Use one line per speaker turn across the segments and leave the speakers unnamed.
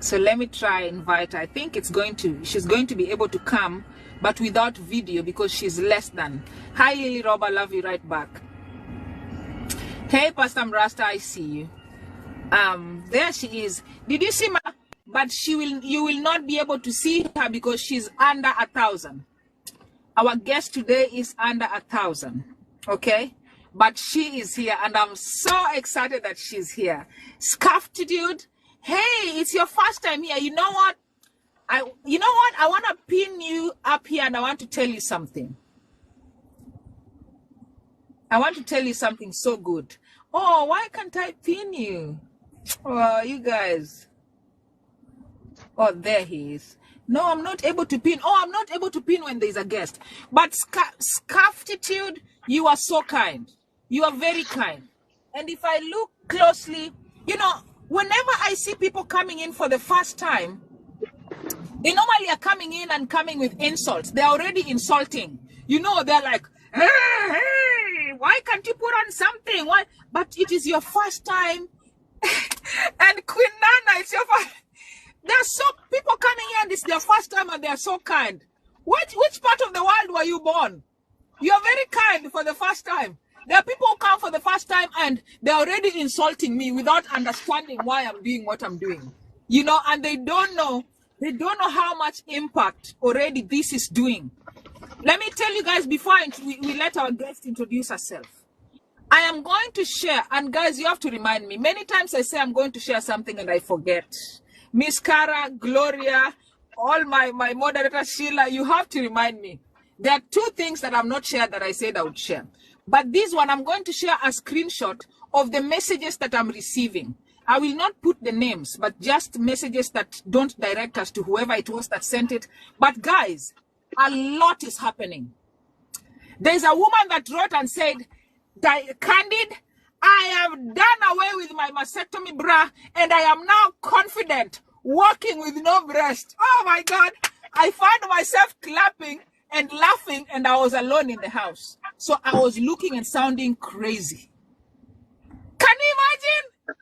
So let me try invite her. I think she's going to be able to come, but without video because she's less than. Hi Lily Rob, I love you right back. Hey Pastor Mrasta, I see you. There she is. Did you see but you will not be able to see her because she's under 1,000. Our guest today is under 1,000. Okay? But she is here and I'm so excited that she's here. Scaftitude. Hey, it's your first time here. You know what? I want to pin you up here and I want to tell you something. I want to tell you something so good. Oh, why can't I pin you? Oh, you guys. Oh, there he is. No, I'm not able to pin. Oh, I'm not able to pin when there's a guest. But Scaftitude, you are so kind. You are very kind. And if I look closely, you know, whenever I see people coming in for the first time, they normally are coming in and coming with insults. They're already insulting. You know, they're like, hey, why can't you put on something? Why? But it is your first time. And Queen Nana, it's your first. There's so people coming in, it's their first time and they're so kind. Which part of the world were you born? You're very kind for the first time. There are people who come for the first time and they're already insulting me without understanding why I'm doing what I'm doing. You know, and they don't know how much impact already this is doing. Let me tell you guys before we let our guest introduce herself. I am going to share, and guys, you have to remind me. Many times I say I'm going to share something and I forget. Miss Cara, Gloria, all my moderator, Sheila, you have to remind me. There are two things that I've not shared that I said I would share. But this one, I'm going to share a screenshot of the messages that I'm receiving. I will not put the names, but just messages that don't direct us to whoever it was that sent it. But guys, a lot is happening. There's a woman that wrote and said, Candid, I have done away with my mastectomy bra and I am now confident walking with no breast. Oh my God. I found myself clapping and laughing and I was alone in the house. So I was looking and sounding crazy. Can you imagine?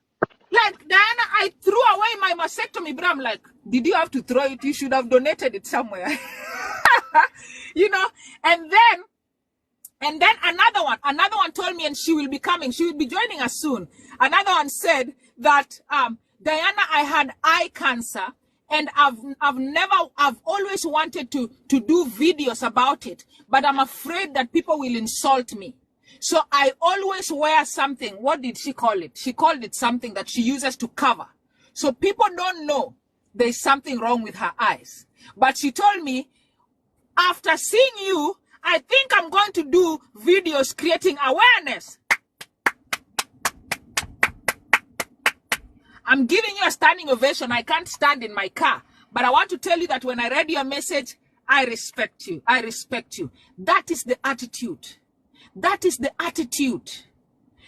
Like, Diana, I threw away my mastectomy bra. I'm like, did you have to throw it? You should have donated it somewhere. You know, and then another one told me, and she will be coming. She will be joining us soon. Another one said that, Diana, I had eye cancer and I've always wanted to do videos about it, but I'm afraid that people will insult me. So I always wear something. What did she call it? She called it something that she uses to cover. So people don't know there's something wrong with her eyes. But she told me, after seeing you, I think I'm going to do videos creating awareness. I'm giving you a standing ovation. I can't stand in my car. But I want to tell you that when I read your message, I respect you. I respect you. That is the attitude. That is the attitude.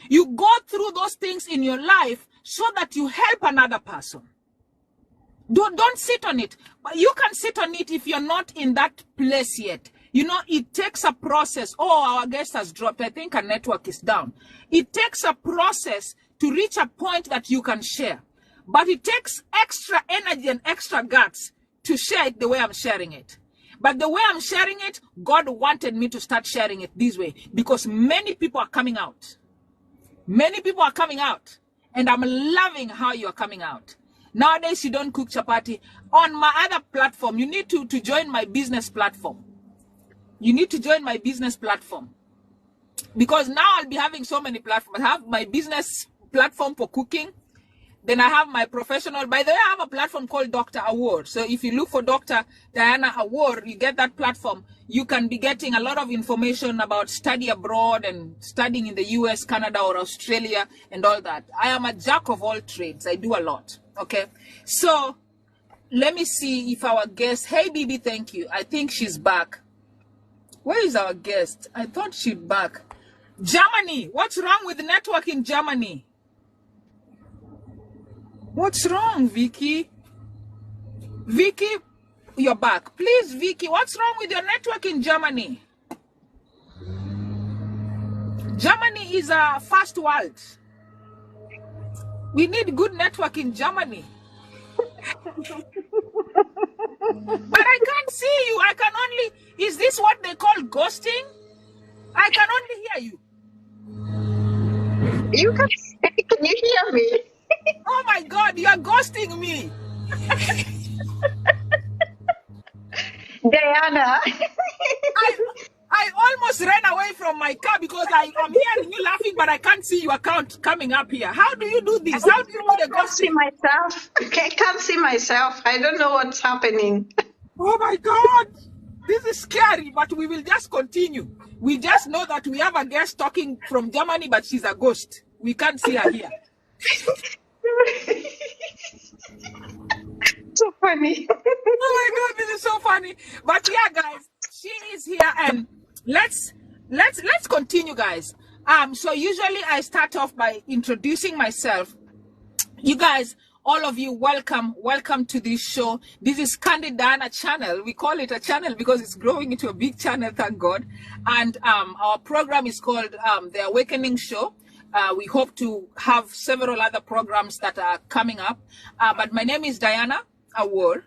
You go through those things in your life so that you help another person. Don't sit on it. But you can sit on it if you're not in that place yet. You know, it takes a process. Oh, our guest has dropped. I think our network is down. It takes a process to reach a point that you can share. But it takes extra energy and extra guts to share it the way I'm sharing it. But the way I'm sharing it, God wanted me to start sharing it this way because many people are coming out. Many people are coming out. And I'm loving how you are coming out. Nowadays, you don't cook chapati. On my other platform, you need to join my business platform. You need to join my business platform. Because now I'll be having so many platforms. I have my business platform for cooking. Then I have my professional. By the way, I have a platform called Dr. Award. So if you look for Dr. Diana Award, you get that platform. You can be getting a lot of information about study abroad and studying in the US, Canada, or Australia and all that. I am a jack of all trades. I do a lot. Okay. So let me see if our guest, hey, Bibi, thank you. I think she's back. Where is our guest? I thought she'd back. Germany. What's wrong with the network in Germany? What's wrong, Vicky? Vicky, you're back. Please, Vicky, what's wrong with your network in Germany? Germany is a first world. We need good network in Germany. But I can't see you. I can only, is this what they call ghosting? I can only hear you.
You can you hear me?
Oh my God, you are ghosting me.
Diana.
I I almost ran away from my car because I'm hearing you laughing, but I can't see your account coming up here. How do you do this? How do you do the
I can't see
ghosting?
myself. I can't see myself. I don't know what's happening.
Oh my God. This is scary, but we will just continue. We just know that we have a guest talking from Germany, but she's a ghost. We can't see her here.
So funny.
Oh my God, this is so funny. But yeah, guys, she is here, and let's continue, guys. So usually I start off by introducing myself. You guys, all of you, welcome to this show. This is Candid Diana channel. We call it a channel because it's growing into a big channel, thank God. And our program is called The Awakening Show. We hope to have several other programs that are coming up. But my name is Diana Awor.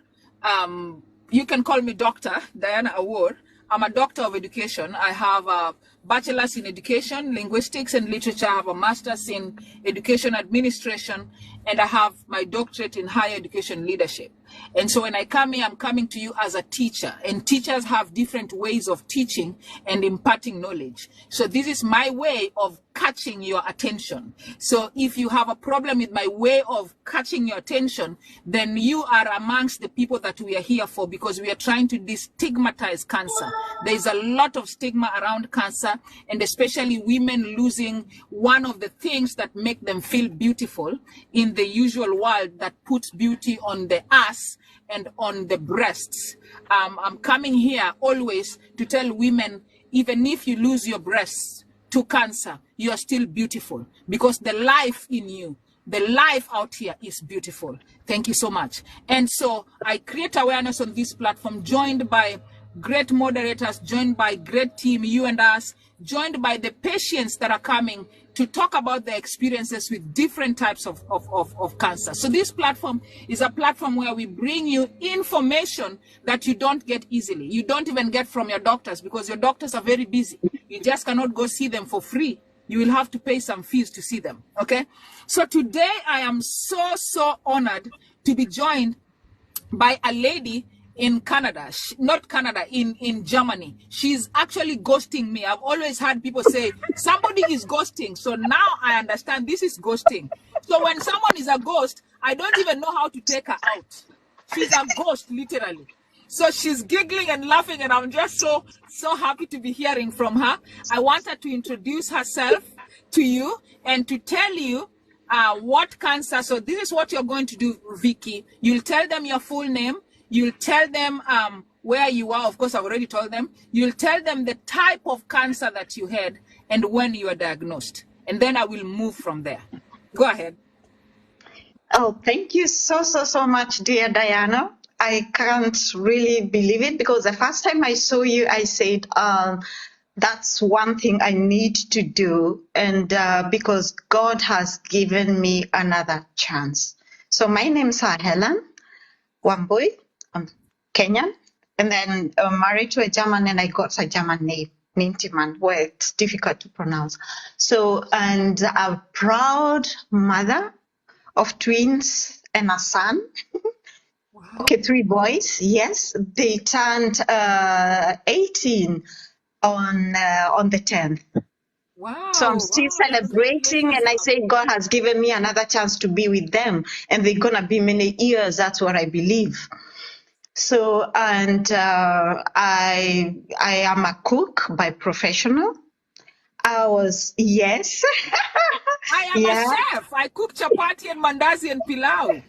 You can call me Dr. Diana Awor. I'm a doctor of education. I have a bachelor's in education, linguistics and literature. I have a master's in education administration, and I have my doctorate in higher education leadership. And so when I come here, I'm coming to you as a teacher, and teachers have different ways of teaching and imparting knowledge. So this is my way of catching your attention. So if you have a problem with my way of catching your attention, then you are amongst the people that we are here for, because we are trying to destigmatize cancer. There is a lot of stigma around cancer, and especially women losing one of the things that make them feel beautiful in the usual world that puts beauty on the ass and on the breasts. I'm coming here always to tell women, even if you lose your breasts to cancer, you are still beautiful, because the life in you, the life out here is beautiful. Thank you so much. And so I create awareness on this platform, joined by great moderators, joined by great team, you and us, joined by the patients that are coming to talk about their experiences with different types of cancer. So this platform is a platform where we bring you information that you don't get easily. You don't even get from your doctors, because your doctors are very busy. You just cannot go see them for free. You will have to pay some fees to see them, okay? So today I am so honored to be joined by a lady in Canada, not Canada, in Germany. She's actually ghosting me. I've always had people say, somebody is ghosting. So now I understand this is ghosting. So when someone is a ghost, I don't even know how to take her out. She's a ghost, literally. So she's giggling and laughing, and I'm just so happy to be hearing from her. I want her to introduce herself to you and to tell you what cancer. So this is what you're going to do, Vicky. You'll tell them your full name. You'll tell them where you are. Of course, I've already told them. You'll tell them the type of cancer that you had and when you were diagnosed. And then I will move from there. Go ahead.
Oh, thank you so much, dear Diana. I can't really believe it, because the first time I saw you, I said, that's one thing I need to do. And because God has given me another chance. So my name's Helen Wambui. I'm Kenyan. And then married to a German, and I got a German name, Nintiman, where it's difficult to pronounce. So, and a proud mother of twins and a son.
Wow.
Okay, 3 boys. Yes, they turned 18 on the 10th.
Wow.
So I'm still celebrating, and I say God has given me another chance to be with them, and they're gonna be many years. That's what I believe. So, and I am a cook by professional. Yes.
I am a chef. I cook chapati and mandazi and pilau.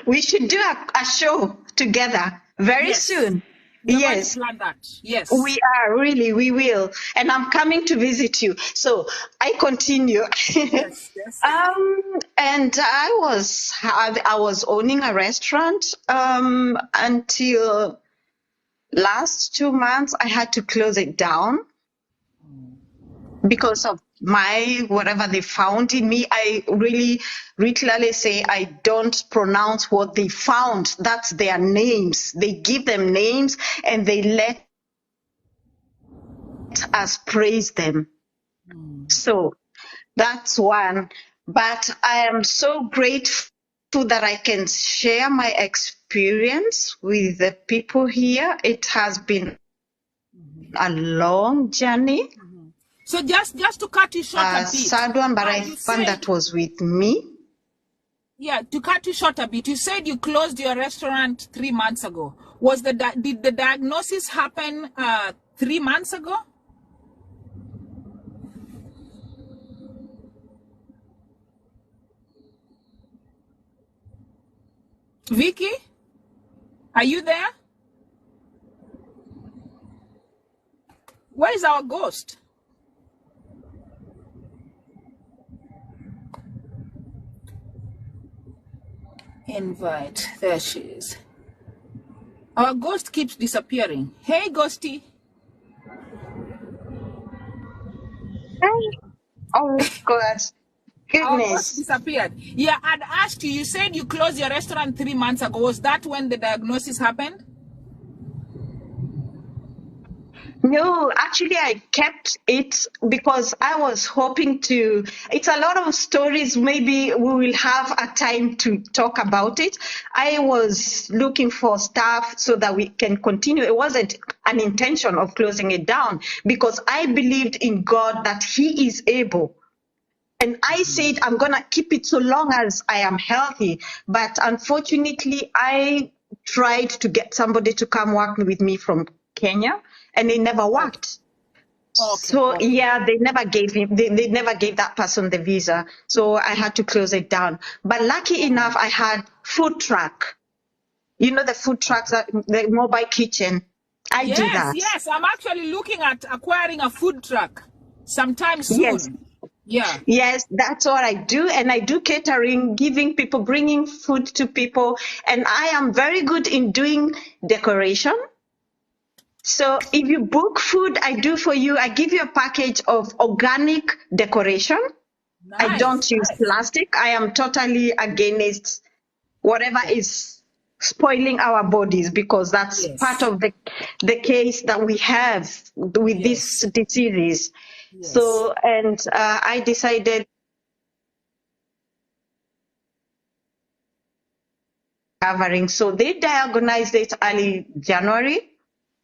We should do a show together very soon.
We're going to plan that. Yes.
We will. And I'm coming to visit you. So I continue.
Yes.
And I was owning a restaurant until last 2 months. I had to close it down because of whatever they found in me. I really literally say I don't pronounce what they found. That's their names. They give them names and they let us praise them. So that's one. But I am so grateful that I can share my experience with the people here. It has been a long journey.
So just to cut you short a bit.
Sad one, but I found that was with me.
Yeah, to cut you short a bit, you said you closed your restaurant 3 months ago. Did the diagnosis happen 3 months ago? Vicky, are you there? Where is our ghost? Invite. There she is. Our ghost keeps disappearing. Hey, ghosty.
Oh, God.
Our ghost
Goodness.
disappeared. Yeah, I'd asked you, you said you closed your restaurant 3 months ago. Was that when the diagnosis happened?
No, actually, I kept it because I was hoping to. It's a lot of stories. Maybe we will have a time to talk about it. I was looking for stuff so that we can continue. It wasn't an intention of closing it down because I believed in God that He is able. And I said, I'm going to keep it so long as I am healthy. But unfortunately, I tried to get somebody to come work with me from Kenya, and it never worked. So yeah, they never gave him, they never gave that person the visa. So I had to close it down. But lucky enough, I had food truck. You know, the food trucks, the mobile kitchen. I do that.
Yes, I'm actually looking at acquiring a food truck sometime soon.
Yes.
Yeah.
Yes, that's what I do. And I do catering, giving people, bringing food to people. And I am very good in doing decoration. So if you book food, I do for you. I give you a package of organic decoration.
Nice,
I don't use plastic. I am totally against whatever is spoiling our bodies because that's part of the case that we have with this disease. So, and I decided covering. So they diagnosed it early January.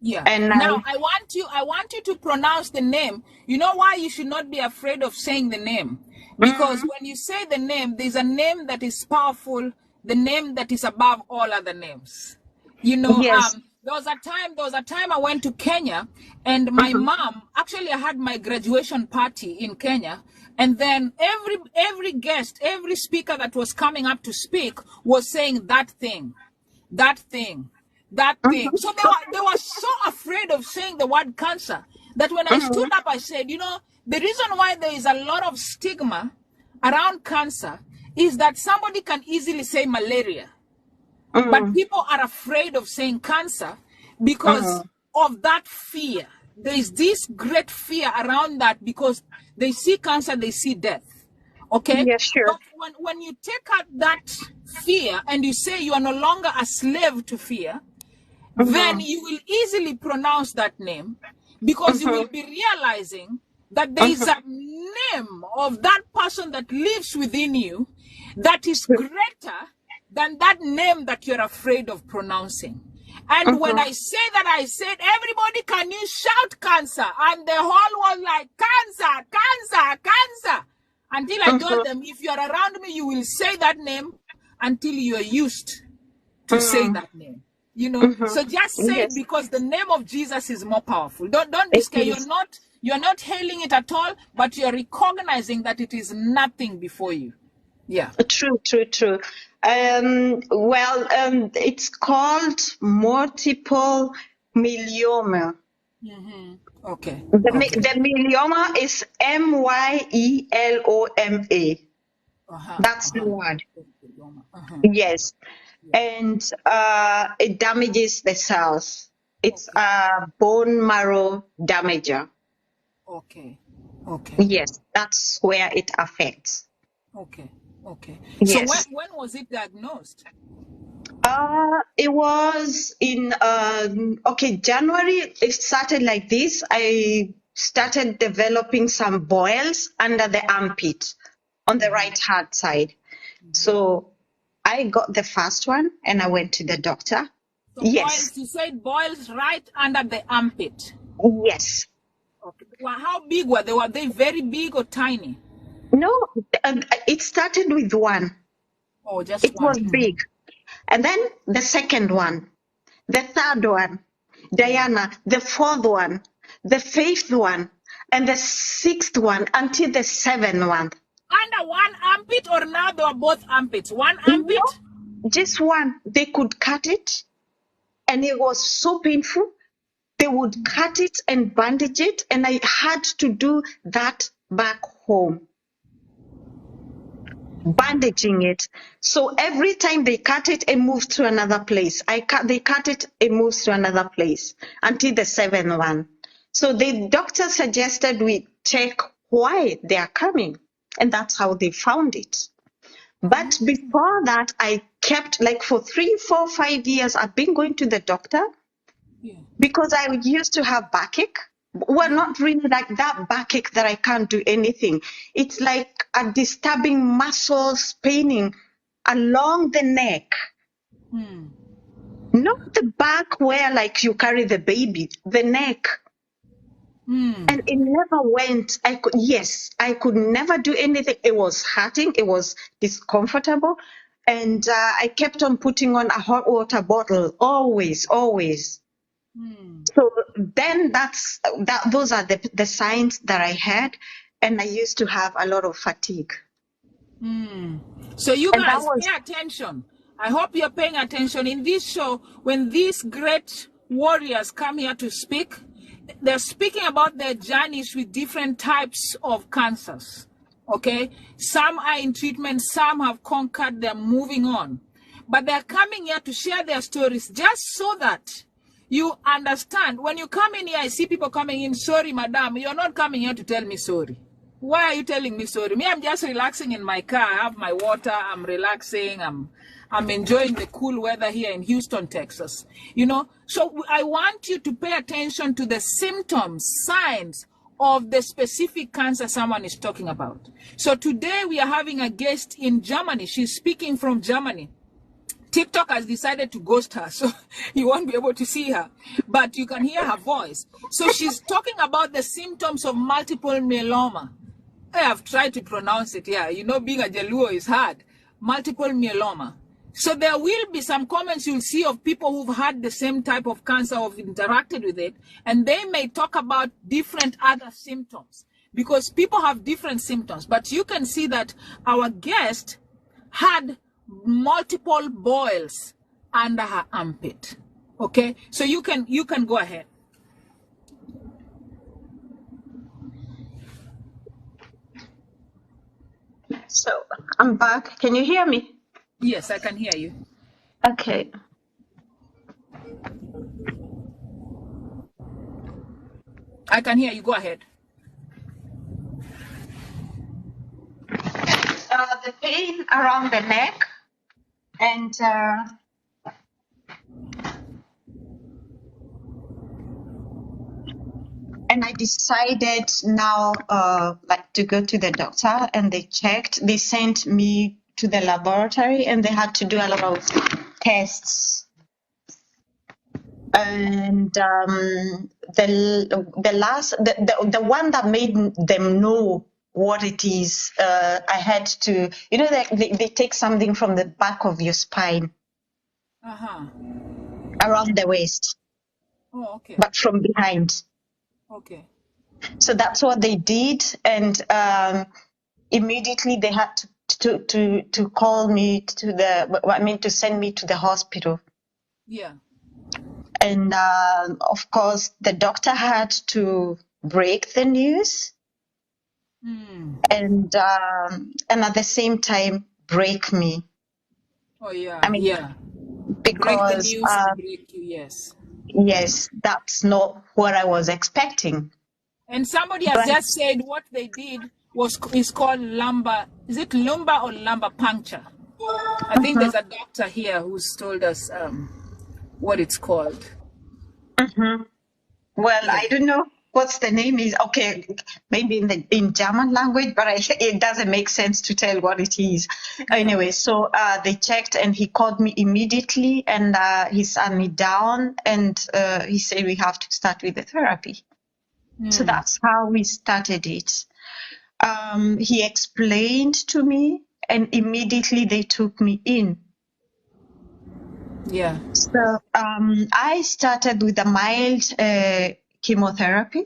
Yeah.
And
now I want you to pronounce the name. You know why you should not be afraid of saying the name? Because when you say the name, there's a name that is powerful, the name that is above all other names. You know,
yes.
there was a time I went to Kenya, and my mom, actually I had my graduation party in Kenya, and then every guest, every speaker that was coming up to speak was saying that thing, that thing, that thing. So they were so afraid of saying the word cancer that when I stood up, I said, you know, the reason why there is a lot of stigma around cancer is that somebody can easily say malaria. But people are afraid of saying cancer because of that fear. There is this great fear around that because they see cancer, they see death. Okay?
Yeah, sure.
But when you take out that fear and you say you are no longer a slave to fear, then you will easily pronounce that name because you will be realizing that there is a name of that person that lives within you that is greater than that name that you're afraid of pronouncing. And when I say that, I said, everybody, can you shout cancer? And the whole world like, cancer, cancer, cancer. Until I told them, if you're around me, you will say that name until you're used to say that name. You know, so just say it because the name of Jesus is more powerful. Don't be scared. You're not hailing it at all, but you're recognizing that it is nothing before you. Yeah.
True. It's called multiple myeloma.
Okay.
The myeloma is myeloma. That's the word. Yes. And it damages the cells. It's a bone marrow damager.
Okay. Okay.
Yes, that's where it affects.
Okay. Okay. So
Yes.
when was it diagnosed?
It was in okay, January. It started like this. I started developing some boils under the armpit on the right hand side. So I got the first one and I went to the doctor.
So
Yes,
boils, you said boils right under the armpit.
yes.
Okay. Well, how big were they? Were they very big or tiny?
No, it started with one.
Oh, just
It
one.
was big. And then the second one, the third one, Diana, the fourth one, the fifth one, and the sixth one until the seventh one.
Under one armpit, or now they were both armpits? One
No,
armpit?
just one. They could cut it, and it was so painful. They would cut it and bandage it, and I had to do that back home, bandaging it. So every time they cut it, it moves to another place. They cut it, it moves to another place until the seventh one. So the doctor suggested we check why they are coming, and that's how they found it. But before that, I kept like for 3, 4, 5 years, I've been going to the doctor
Yeah.
because I used to have backache. Well, not really like that backache that I can't do anything. It's like a disturbing muscles paining along the neck,
Hmm.
not the back where like you carry the baby, the neck.
Hmm.
And it never went. I could never do anything. It was hurting. It was discomfortable. And I kept on putting on a hot water bottle, always, always.
Hmm.
So then those are the signs that I had. And I used to have a lot of fatigue.
Hmm. So you
And that
guys
was,
pay attention. I hope you're paying attention in this show. When these great warriors come here to speak, they're speaking about their journeys with different types of cancers. Okay, some are in treatment, some have conquered, they're moving on, but they're coming here to share their stories just so that you understand. When you come in here, I see people coming in, sorry madam, you're not coming here to tell me sorry. Why are you telling me sorry? Me, I'm just relaxing in my car. I have my water. I'm relaxing. I'm enjoying the cool weather here in Houston, Texas. You know, so I want you to pay attention to the symptoms, signs of the specific cancer someone is talking about. So today we are having a guest in Germany. She's speaking from Germany. TikTok has decided to ghost her, so you won't be able to see her, but you can hear her voice. So she's talking about the symptoms of multiple myeloma. I have tried to pronounce it. Yeah, you know, being a Jaluo is hard. Multiple myeloma. So there will be some comments you'll see of people who've had the same type of cancer or interacted with it, and they may talk about different other symptoms because people have different symptoms. But you can see that our guest had multiple boils under her armpit. Okay, so you can go ahead.
so I'm back. Can you hear me?
Yes, I can hear you.
Okay.
I can hear you. Go ahead.
The pain around the neck and I decided now like to go to the doctor, and they checked. They sent me to the laboratory and they had to do a lot of tests. And the one that made them know what it is, I had to, you know, they take something from the back of your spine around the waist,
Oh, okay.
but from behind.
Okay.
So that's what they did, and immediately they had to call me to send me to the hospital.
Yeah.
And of course, the doctor had to break the news, and at the same time break me.
Oh, yeah.
I mean,
Yeah. Break the
because
news and break you. Yes.
yes, that's not what I was expecting.
And somebody has
But
just said what they did is called lumbar. Is it lumbar or lumbar puncture? I think
mhm,
there's a doctor here who's told us what it's called.
mhm. Well,
Yeah.
I don't know what's the name is. Okay, maybe in German language, but it doesn't make sense to tell what it is.
Yeah.
Anyway, so they checked and he called me immediately and he sat me down and he said we have to start with the therapy. So
Mm.
that's how we started it. He explained to me and immediately they took me in.
Yeah.
So I started with a mild chemotherapy,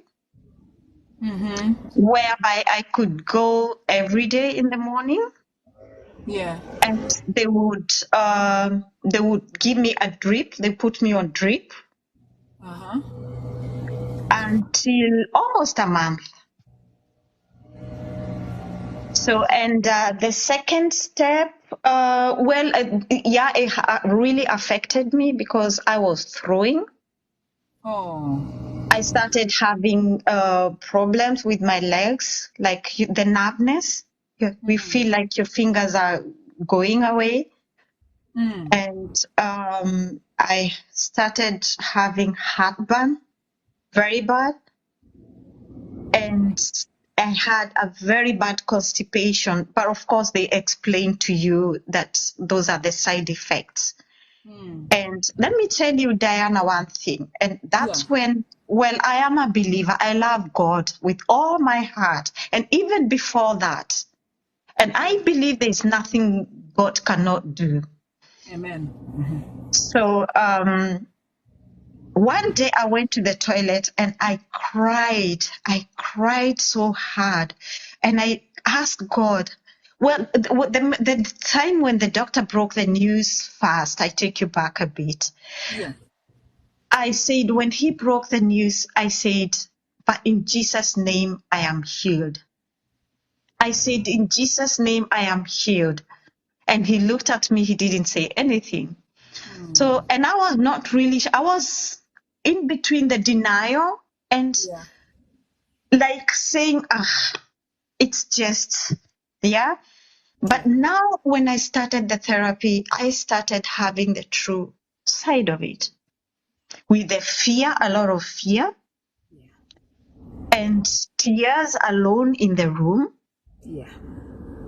Mm-hmm.
whereby I could go every day in the morning,
Yeah.
and they would give me a drip. They put me on drip
Uh-huh.
until almost a month. So, and the second step, yeah, it really affected me because I was throwing.
Oh.
I started having problems with my legs, like the numbness. We
Mm.
feel like your fingers are going away.
Mm.
And I started having heartburn, very bad. And I had a very bad constipation. But of course, they explain to you that those are the side effects.
Mm.
And let me tell you, Diana, one thing. And
Yeah.
that's when, well, I am a believer. I love God with all my heart. And even before that, and I believe there's nothing God cannot do.
Amen.
So one day I went to the toilet and I cried. I cried so hard. And I asked God, well, the time when the doctor broke the news first, I take you back a bit.
Yeah.
I said, when he broke the news, I said, but in Jesus' name, I am healed. I said, in Jesus' name, I am healed. And he looked at me, he didn't say anything.
Mm.
So, and I was not really, I was in between the denial and
Yeah.
like saying, it's just, yeah.
Yeah.
But now when I started the therapy, I started having the true side of it with the fear, a lot of fear
Yeah.
and tears alone in the room
Yeah.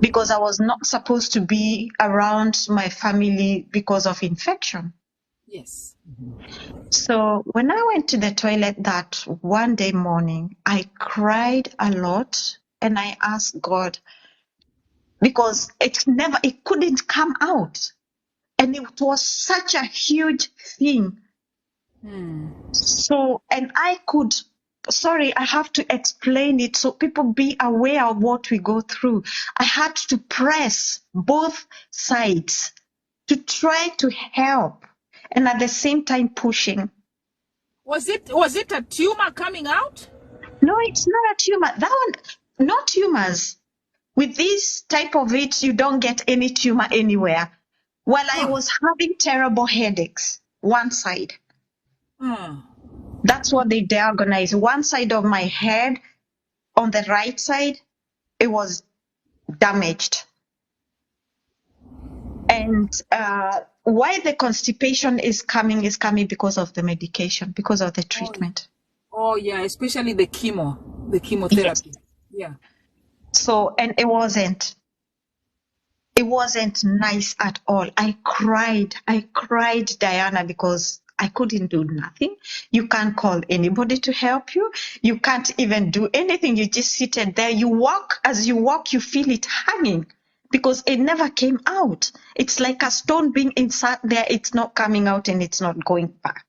because I was not supposed to be around my family because of infection.
Yes.
So when I went to the toilet that one day morning, I cried a lot and I asked God because it couldn't come out. And it was such a huge thing.
Mm.
So, and sorry, I have to explain it so people be aware of what we go through. I had to press both sides to try to help and at the same time pushing.
Was it a tumor coming out?
No, it's not a tumor. That one, not tumors. With this type of it, you don't get any tumor anywhere. While I
Huh.
was having terrible headaches, one side.
Huh.
That's what they diagnosed. One side of my head, on the right side, it was damaged. And why the constipation is coming because of the medication, because of the
Oh,
treatment.
oh yeah, especially the
Yes.
chemotherapy. Yeah.
So, and it wasn't nice at all. I cried, Diana, because I couldn't do nothing. You can't call anybody to help you. You can't even do anything. You just seated there. As you walk, you feel it hanging because it never came out. It's like a stone being inside there. It's not coming out and it's not going back.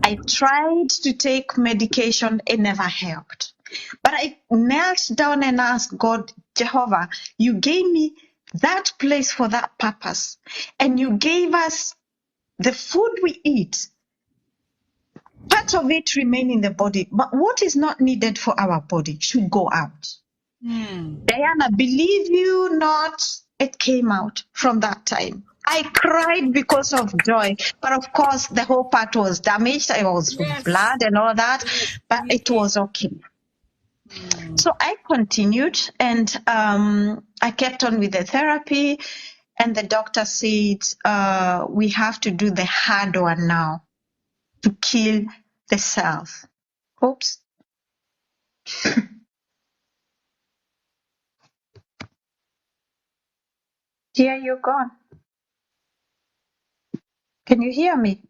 I tried to take medication. It never helped. But I knelt down and asked God, Jehovah, you gave me that place for that purpose. And you gave us the food we eat. Part of it remain in the body. But what is not needed for our body should go out.
Mm.
Diana, believe you not, it came out from that time. I cried because of joy. But of course, the whole part was damaged. I was
Yes.
blood and all that,
Yes,
but it
Vicky.
was okay. So I continued and I kept on with the therapy. And the doctor said, we have to do the hard one now to kill the cells. Oops. Dear, you're gone. Can you hear me?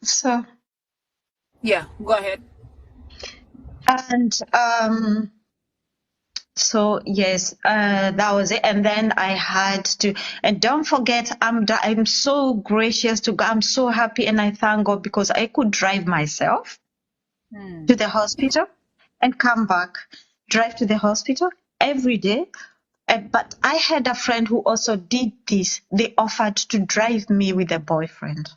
So,
Yeah, go ahead.
and so yes, that was it. And then I had to, and don't forget, I'm so gracious to God. I'm so happy and I thank God because I could drive myself to the hospital and come back, drive to the hospital every day. But I had a friend who also did this. They offered to drive me with a boyfriend.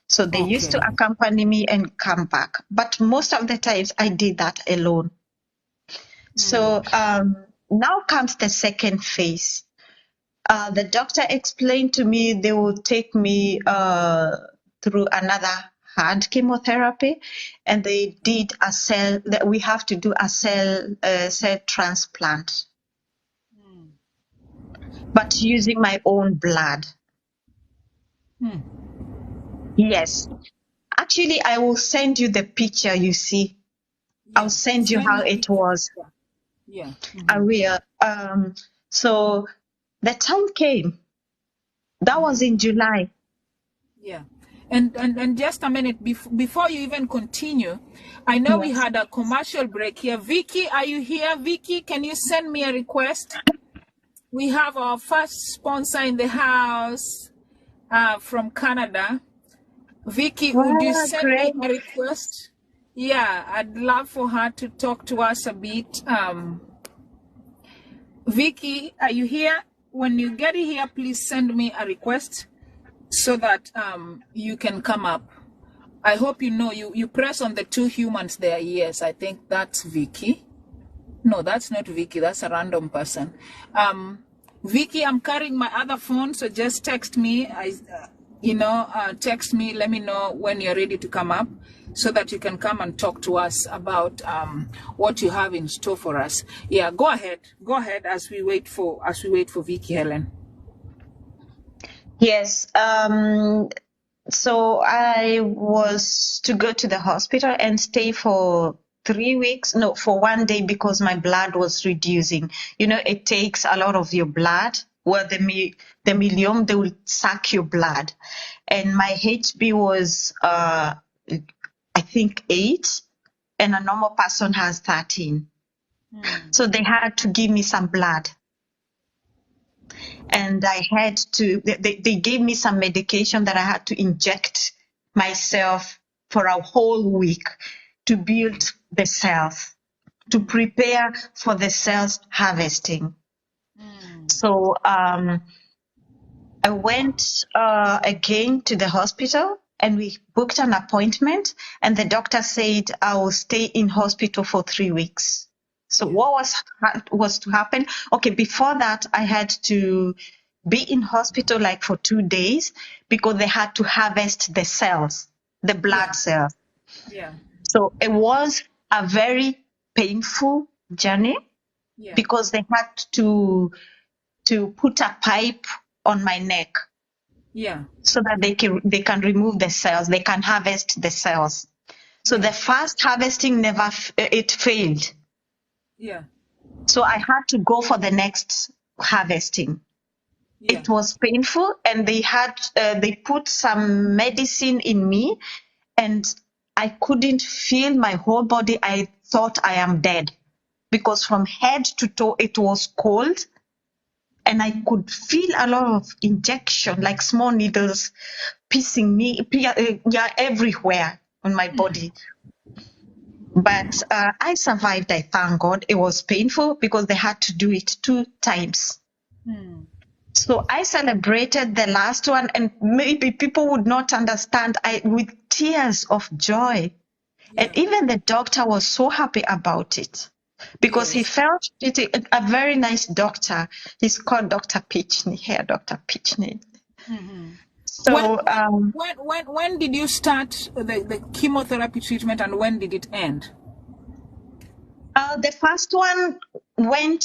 So they used
Okay.
to accompany me and come back. But most of the times I did that alone. So now comes the second phase. The doctor explained to me they will take me through another hard chemotherapy, and they did a cell that we have to do a cell transplant, but using my own blood. Yes, actually, I will send you the picture. You see, I'll
Yeah.
send you
Send
how
me
it
picture.
was.
Yeah. Yeah.
I will. So the time came. That was in July.
Yeah. And just a minute before you even continue, I know we
Yes.
had a commercial break here. Vicky, are you here? Vicky, can you send me a request? We have our first sponsor in the house from Canada. Vicky, would you
Wow,
send me
great.
a request? Yeah, I'd love for her to talk to us a bit. Vicky, are you here? When you get here, please send me a request so that you can come up. I hope you know you press on the two humans there. Yes, I think that's Vicky. No, that's not Vicky. That's a random person. Vicky, I'm carrying my other phone, so just text me. Text me. Let me know when you're ready to come up, so that you can come and talk to us about what you have in store for us. Yeah, go ahead. Go ahead as we wait for Vicky, Helen.
Yes. So I was to go to the hospital and stay for 3 weeks, no, for one day because my blood was reducing. You know, it takes a lot of your blood. Well, the myeloma, they will suck your blood. And my HB was, I think 8, and a normal person has 13. So they had to give me some blood. And I had to, they gave me some medication that I had to inject myself for a whole week to build the cells, to prepare for the cells harvesting. So I went again to the hospital and we booked an appointment, and the doctor said I will stay in hospital for 3 weeks. So what was to happen? Okay, before that, I had to be in hospital like for 2 days because they had to harvest the cells, the blood
Yeah,
cells.
yeah,
So it was a very painful journey
yeah,
because they had to put a pipe on my neck
yeah,
so that they can remove the cells, they can harvest the cells. So
yeah,
the first harvesting it failed.
yeah,
So I had to go for the next harvesting.
yeah.
It was painful, and they put some medicine in me, and I couldn't feel my whole body. I thought I am dead because from head to toe it was cold, and I could feel a lot of injection, like small needles, everywhere on my body. But I survived, I thank God. It was painful because they had to do it 2 times. So I celebrated the last one, and maybe people would not understand. I with tears of joy. And
Yeah.
even the doctor was so happy about it because he
Yes.
felt a very nice doctor. He's called Dr. Pitchney, here, Dr. Pitchney.
When
So
when did you start the chemotherapy treatment, and when did it end?
the first one went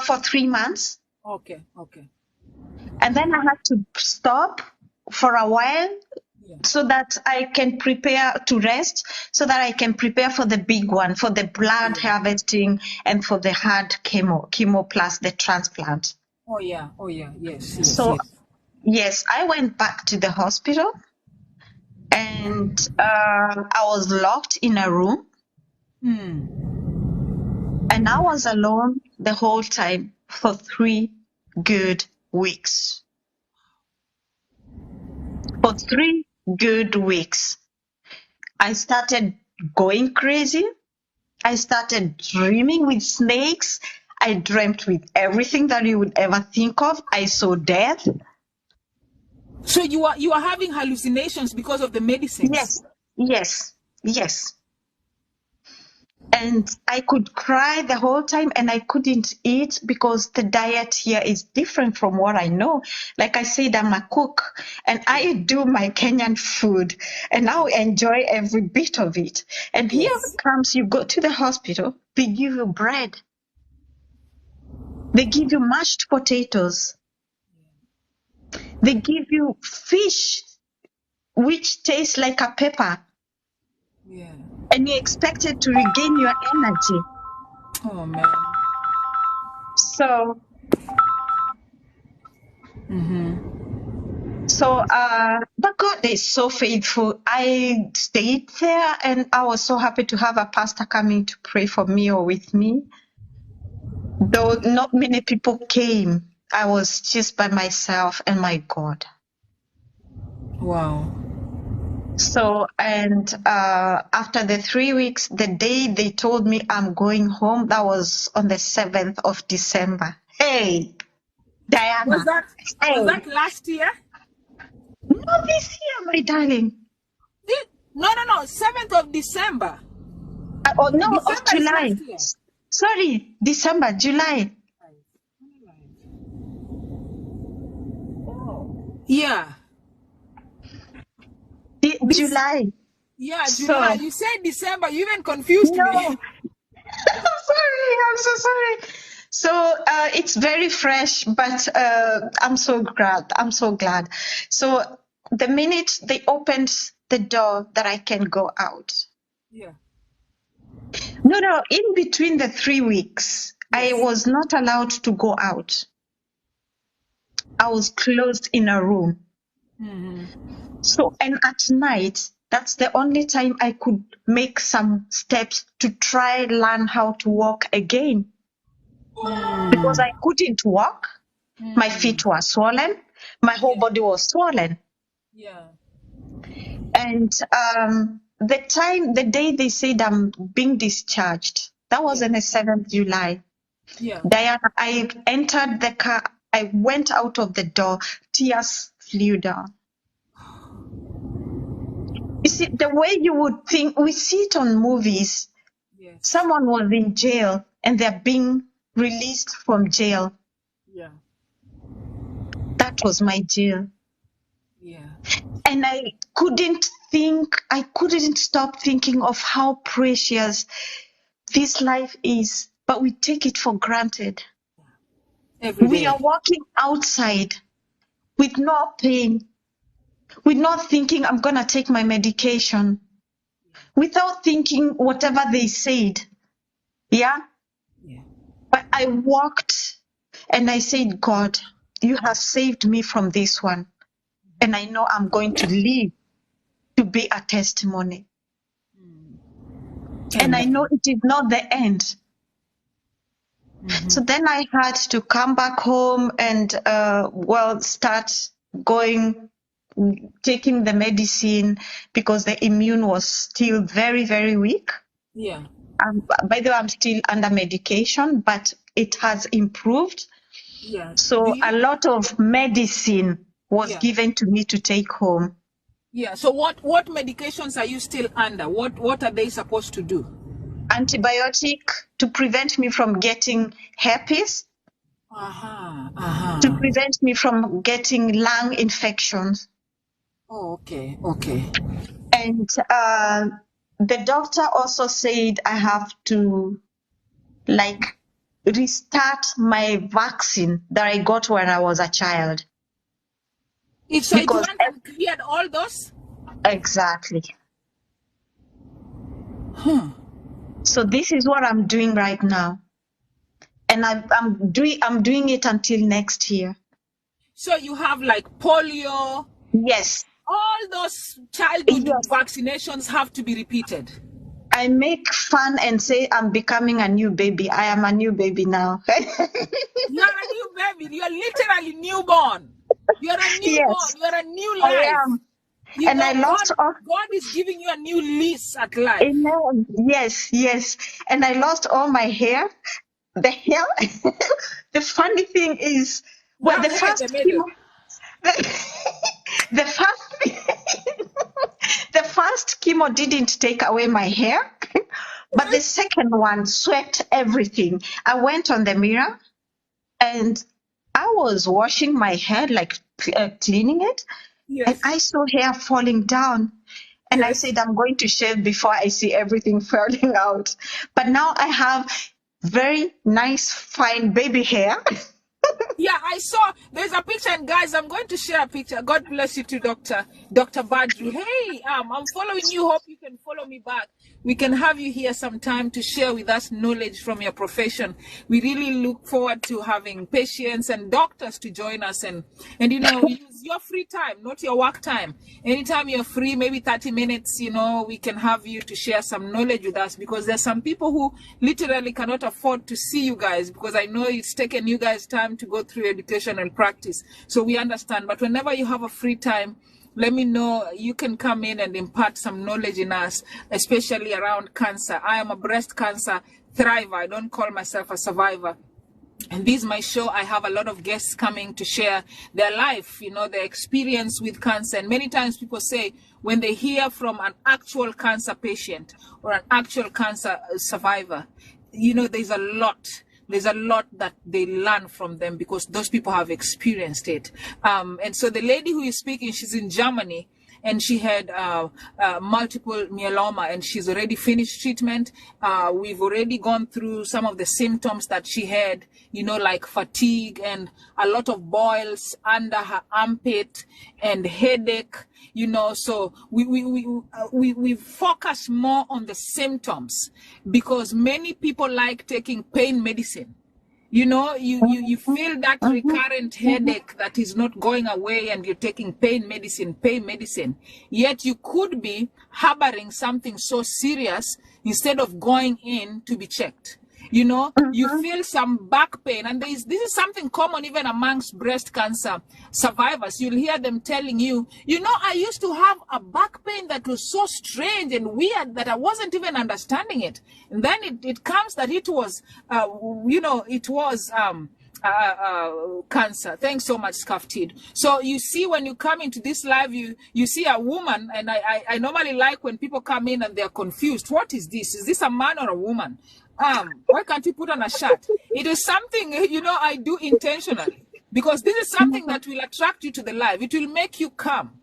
for 3 months,
Okay. Okay.
and then I had to stop for a while
Yeah.
so that I can prepare to rest, so that I can prepare for the big one, for the blood harvesting and for the hard chemo plus the transplant.
Oh yeah. Oh yeah. Yes. Yes.
So
Yes.
yes, I went back to the hospital, and I was locked in a room, and I was alone the whole time for 3 good weeks. For 3 good weeks, I started going crazy. I started dreaming with snakes. I dreamt with everything that you would ever think of. I saw death.
So you are having hallucinations because of the medicines.
Yes, yes, yes. And I could cry the whole time, and I couldn't eat because the diet here is different from what I know. Like I said, I'm a cook, and I do my Kenyan food, and I enjoy every bit of it. And here
Yes.
comes, you go to the hospital, they give you bread, they give you mashed potatoes, they give you fish, which tastes like a pepper,
Yeah.
and you're expected to regain your energy.
Oh man.
So but God is so faithful. I stayed there, and I was so happy to have a pastor coming to pray for me or with me. Though not many people came, I was just by myself and my God.
Wow.
So, and after the 3 weeks, the day they told me I'm going home, that was on the 7th of December. Hey,
Was
Diana. Hey,
that last year?
not this year, my darling.
No, no, no. 7th of December.
Oh, no, of
December is
July.
last year.
Sorry, December, July.
Yeah.
July.
Yeah,
So,
July. You said December. You even confused
no,
me.
I'm so sorry. So, it's very fresh, but I'm so glad. I'm so glad. So, the minute they opened the door that I can go out.
Yeah.
No, in between the 3 weeks, I
Yes.
was not allowed to go out. I was closed in a room. So, and at night, that's the only time I could make some steps to try learn how to walk again, because I couldn't walk. My feet were swollen. My whole body was swollen.
Yeah.
And the day they said I'm being discharged, that was on the 7th July.
Yeah.
Diana, I entered the car. I went out of the door. Tears flew down. You see, the way you would think, we see it on movies.
Yes.
Someone was in jail and they're being released from jail.
Yeah.
That was my jail.
Yeah.
And I couldn't stop thinking of how precious this life is, but we take it for granted.
Every
We
day.
are walking outside with no pain, with not thinking I'm going to take my medication, without thinking whatever they said. Yeah.
Yeah.
But I walked and I said, God, you have saved me from this one. And I know I'm going to live to be a testimony. And I
Amen.
know it is not the end. So then I had to come back home and, start going, taking the medicine because the immune was still very, very weak.
Yeah.
By the way, I'm still under medication, but it has improved.
Yeah. Do
So
you?
a lot of medicine was
Yeah.
given to me to take home.
Yeah. So what medications are you still under? What are they supposed to do?
Antibiotic to prevent me from getting herpes,
Uh-huh.
to
Uh-huh.
prevent me from getting lung infections.
Oh, okay. Okay.
And the doctor also said I have to like restart my vaccine that I got when I was a child.
So it
Because
went and cleared all those?
exactly.
Huh.
So this is what I'm doing right now. And I'm doing it until next year.
So you have like polio,
Yes.
all those childhood
Yes.
vaccinations have to be repeated.
I make fun and say I'm becoming a new baby. I am a new baby now.
You're a new baby. You're literally newborn. You're a newborn.
Yes,
You're a new
I
life.
am.
You
And I
know,
lost all.
God is giving you a new lease at life.
Amen. Yes, yes. And I lost all my hair. The hair. The funny thing is,
You
well,
have
the
hair in the
first
middle.
chemo, the first, the first chemo didn't take away my hair, but the second one swept everything. I went on the mirror and I was washing my hair, like cleaning it, and
Yes.
I saw hair falling down. And I
Yes.
said, I'm going to shave before I see everything falling out. But now I have very nice, fine baby hair.
Yeah, I saw there's a picture, and guys, I'm going to share a picture. God bless you too, Dr. Badru. Hey, I'm following you. Hope you can follow me back. We can have you here sometime to share with us knowledge from your profession. We really look forward to having patients and doctors to join us and use your free time, not your work time. Anytime you're free, maybe 30 minutes, we can have you to share some knowledge with us, because there's some people who literally cannot afford to see you guys, because I know it's taken you guys time to go through education and practice. So we understand. But whenever you have a free time, let me know. You can come in and impart some knowledge in us, especially around cancer. I am a breast cancer thriver. I don't call myself a survivor. And this is my show. I have a lot of guests coming to share their life, their experience with cancer. And many times people say when they hear from an actual cancer patient or an actual cancer survivor, there's a lot that they learn from them, because those people have experienced it. And so the lady who is speaking, she's in Germany, and she had multiple myeloma, and she's already finished treatment. We've already gone through some of the symptoms that she had, like fatigue and a lot of boils under her armpit and headache. So we focus more on the symptoms, because many people like taking pain medicine. You feel that recurrent headache that is not going away, and you're taking pain medicine. Yet you could be harboring something so serious instead of going in to be checked. You feel some back pain, and this is something common even amongst breast cancer survivors. You'll hear them telling you, I used to have a back pain that was so strange and weird that I wasn't even understanding it. And then it comes that it was, cancer. Thanks so much, Skaftid. So you see, when you come into this live, you see a woman, and I normally like when people come in and they're confused. What is this? Is this a man or a woman? Why can't you put on a shirt? It is something, I do intentionally, because this is something that will attract you to the live. It will make you come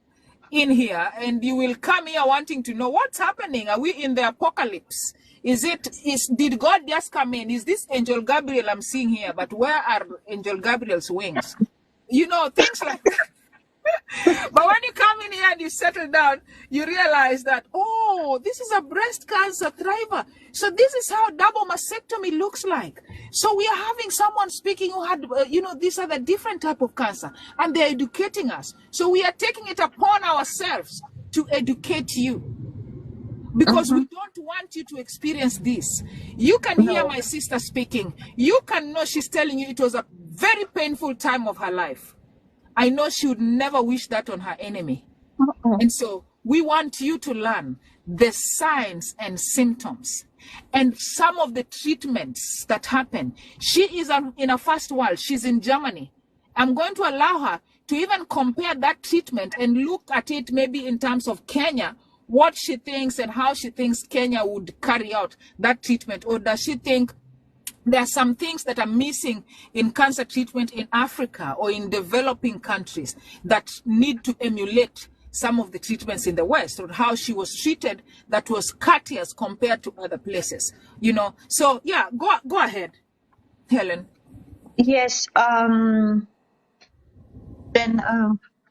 in here, and you will come here wanting to know what's happening. Are we in the apocalypse? Did God just come in? Is this Angel Gabriel I'm seeing here? But where are Angel Gabriel's wings? Things like that. But when you come in here and you settle down, you realize that, this is a breast cancer thriver. So this is how double mastectomy looks like. So we are having someone speaking who had, these are the different type of cancer, and they're educating us. So we are taking it upon ourselves to educate you, because we don't want you to experience this. You can hear my sister speaking. You can know she's telling you it was a very painful time of her life. I know she would never wish that on her enemy. And so we want you to learn the signs and symptoms and some of the treatments that happen. She is in a first world. She's in Germany. I'm going to allow her to even compare that treatment and look at it maybe in terms of Kenya, what she thinks and how she thinks Kenya would carry out that treatment. Or does she think there are some things that are missing in cancer treatment in Africa or in developing countries that need to emulate some of the treatments in the West, or how she was treated that was courteous compared to other places, you know? So yeah, go ahead, Helen.
Yes. Then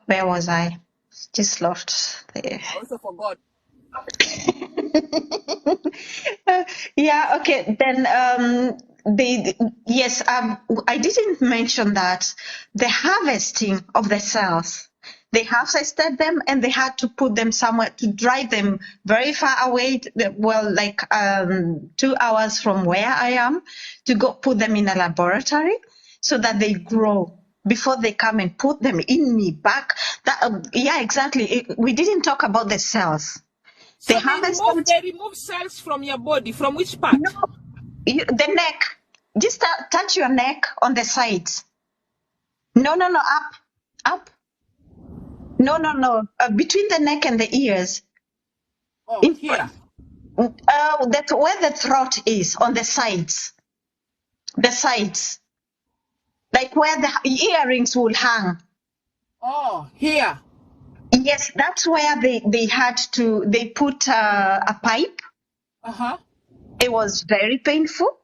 where was I? Just lost there.
I also forgot.
Yeah, okay. Then yes, I didn't mention that the harvesting of the cells, they harvested them and they had to put them somewhere to dry them very far away, well, like 2 hours from where I am, to go put them in a laboratory so that they grow before they come and put them in me back. That yeah, exactly. We didn't talk about the cells.
So they remove cells from your body. From which part?
No, the neck. Just touch your neck on the sides. No, up. No. Between the neck and the ears.
Oh, here.
That's where the throat is, on the sides. The sides. Like where the earrings will hang.
Oh, here.
Yes, that's where they put a pipe.
Uh-huh.
It was very painful.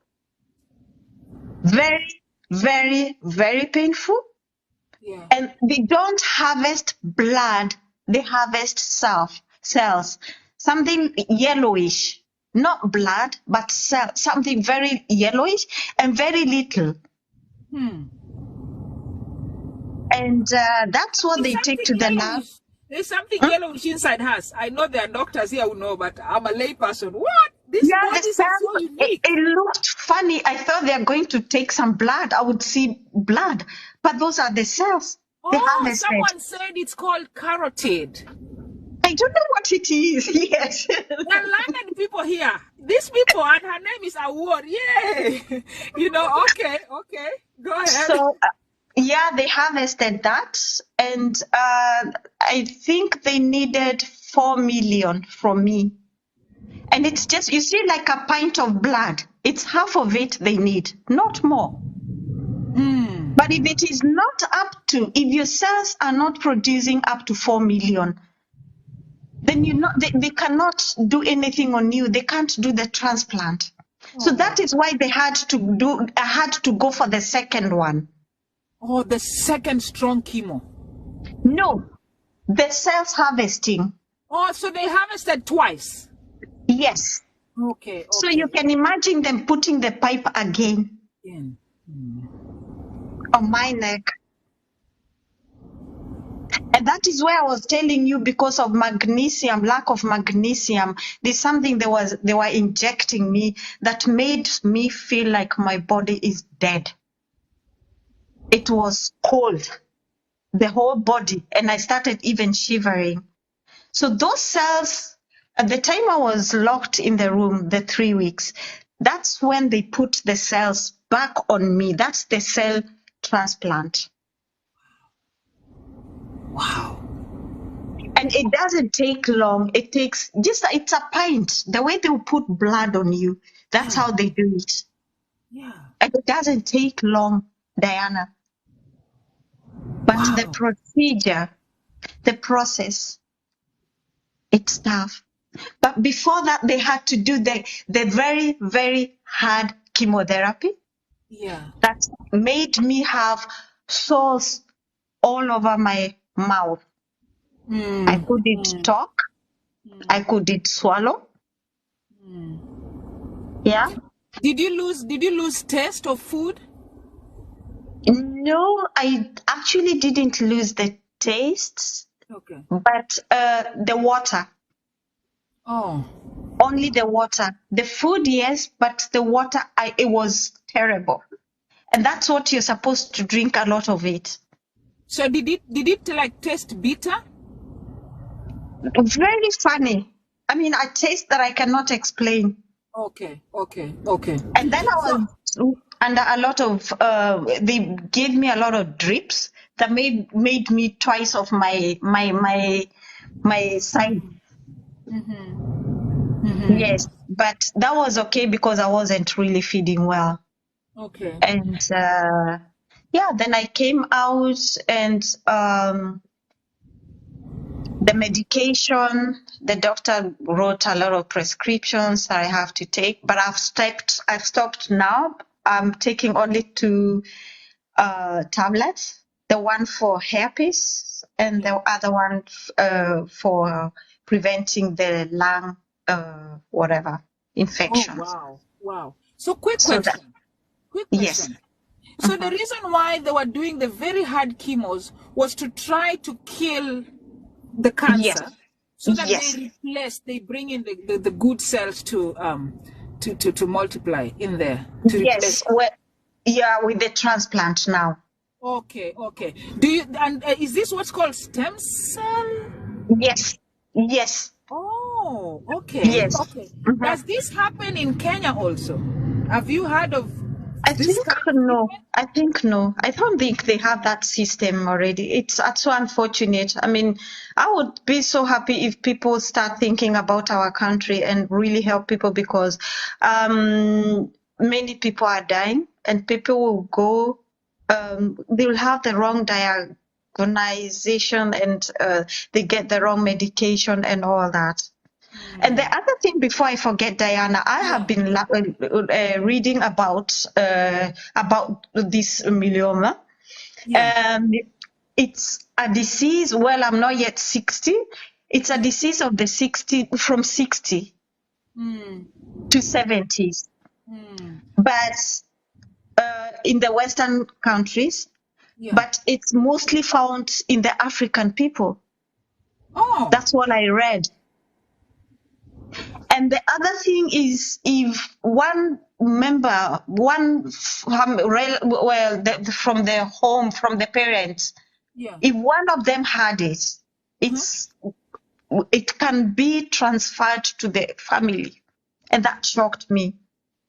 Very, very, very painful.
Yeah.
And they don't harvest blood, they harvest cells. Something yellowish. Not blood, but something very yellowish and very little. And that's what they take to the lab.
There's something yellowish inside us. I know there are doctors here who know, but I'm a lay person. What? These bodies are so unique.
It looked funny. I thought they are going to take some blood. I would see blood. But those are the cells.
Someone said it's called carotid.
I don't know what it is. Yes.
There are learned people here. These people, and her name is Award. Yay! You know, okay. Go ahead.
So, yeah, they harvested that. And I think they needed 4 million from me. And it's just, you see, like a pint of blood. It's half of it they need, not more. But if it is not if your cells are not producing up to 4 million, then they cannot do anything on you. They can't do the transplant. So that is why they had to go for the second one.
Oh, the second strong chemo.
No, the cells harvesting.
Oh, so they harvested twice.
Yes.
Okay.
So you can imagine them putting the pipe again on my neck. And that is where I was telling you, because of magnesium, lack of magnesium, there's something they were injecting me that made me feel like my body is dead. It was cold, the whole body, and I started even shivering. So those cells, at the time I was locked in the room, the 3 weeks, that's when they put the cells back on me. That's the cell transplant.
Wow.
And it doesn't take long. It takes it's a pint. The way they will put blood on you, that's how they do it.
Yeah.
And it doesn't take long, Diana. But the procedure, the process, it's tough. But before that, they had to do the very, very hard chemotherapy.
Yeah.
That made me have sores all over my mouth. I couldn't talk. I couldn't swallow. Yeah.
Did you lose taste of food?
No, I actually didn't lose the taste.
Okay.
But the water.
Oh.
Only the water. The food, yes, but the water, it was terrible. And that's what you're supposed to drink, a lot of it.
So did it like taste bitter?
Very funny. I mean, a taste that I cannot explain.
Okay, okay, okay.
And then I
So,
was under a lot of, they gave me a lot of drips that made me twice of my size. Yes, but that was okay because I wasn't really feeding well.
okay.
And yeah, then I came out and the medication, the doctor wrote a lot of prescriptions I have to take, but I've stopped now. I'm taking only two tablets, the one for herpes and
Yeah.
the other one for preventing the lung whatever
Oh,
infections.
wow. Wow. So quick
So that,
question. Quick
yes.
question. So the
Mhm.
reason why they were doing the very hard chemos was to try to kill the
Yes.
cancer so that
Yes.
they bring in the good cells to multiply in there to
Yes.
replace.
Well, yeah, with the transplant now.
Okay, okay. Do you and is this what's called stem cell?
Yes. Yes.
Oh, okay,
Yes.
okay.
Mhm.
Does this happen in Kenya also? Have you heard of
I
this
think
kind of
no.
treatment?
I think no. I don't think they have that system already. It's so unfortunate. I mean, I would be so happy if people start thinking about our country and really help people because many people are dying and people will go, they will have the wrong diagnosis and they get the wrong medication and all that. And the other thing, before I forget, Diana, I have
Yeah,
been reading about this myeloma.
yeah.
Um, it's a disease. Well, I'm not yet 60. It's a
Yeah.
disease of the 60 from 60
Mm,
to 70s,
mm,
but in the Western countries.
yeah.
But it's mostly found in the African people.
Oh,
That's what I read. And the other thing is, if one member, from their home, from the parents,
yeah.
if one of them had it,
Uh-huh.
it can be transferred to the family, and that shocked me.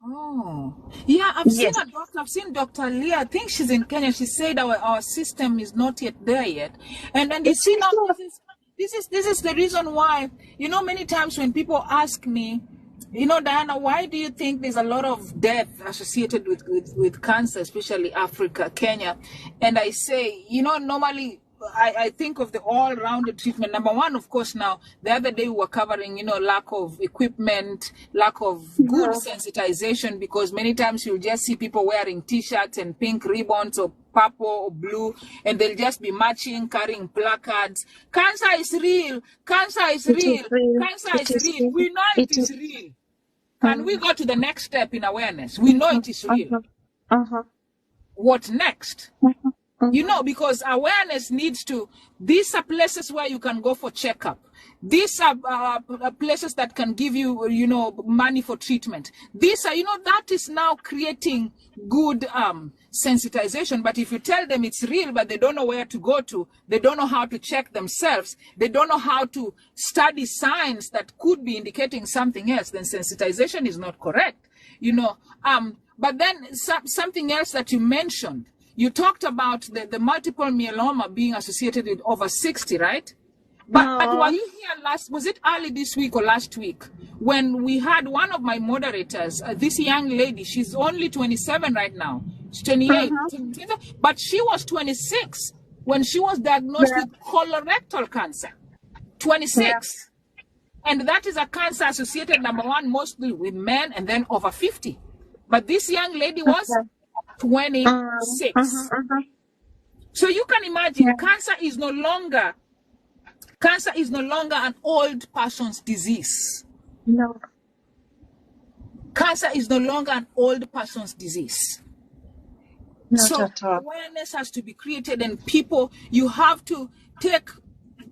Oh, yeah. I've seen
Yes,
a doctor. I've seen Dr. Leah. I think she's in Kenya. She said our system is not yet there yet. And you
it
see
is
now
not.
this is the reason why, many times when people ask me, Diana, why do you think there's a lot of death associated with cancer, especially Africa, Kenya? And I say, normally I think of the all-rounded treatment. Number one, of course, now the other day we were covering, lack of equipment, lack of good
Mhm.
sensitization, because many times you'll just see people wearing t-shirts and pink ribbons or purple or blue, and they'll just be marching, carrying placards. Cancer is real. Cancer is
It is
real.
real.
Cancer
It
is
is
real.
real.
We know it
It
is
is.
real. Can we
Mhm.
go to the next step in awareness? We know it is real.
Mhm. Mhm.
What next?
Mhm. Mhm.
Because awareness needs to, these are places where you can go for checkup. These are places that can give you, money for treatment. These are, that is now creating good sensitization. But if you tell them it's real, but they don't know where to go to, they don't know how to check themselves, they don't know how to study signs that could be indicating something else, then sensitization is not correct. But then something else that you mentioned, you talked about the multiple myeloma being associated with over 60, right? But were
Mhm.
you here was it early this week or last week, when we had one of my moderators, this young lady, she's only 27 right now, she's 28,
Mhm.
but she was 26 when she was diagnosed
Yeah.
with colorectal cancer.
Yeah.
26. And that is a cancer associated, number one, mostly with men, and then over 50. But this young lady was
Okay. Mhm.
26.
Mhm.
So you can imagine,
Yeah.
cancer is no longer an old person's disease.
No,
Cancer is no longer an old person's disease.
not
So
at all.
awareness has to be created, and people, you have to take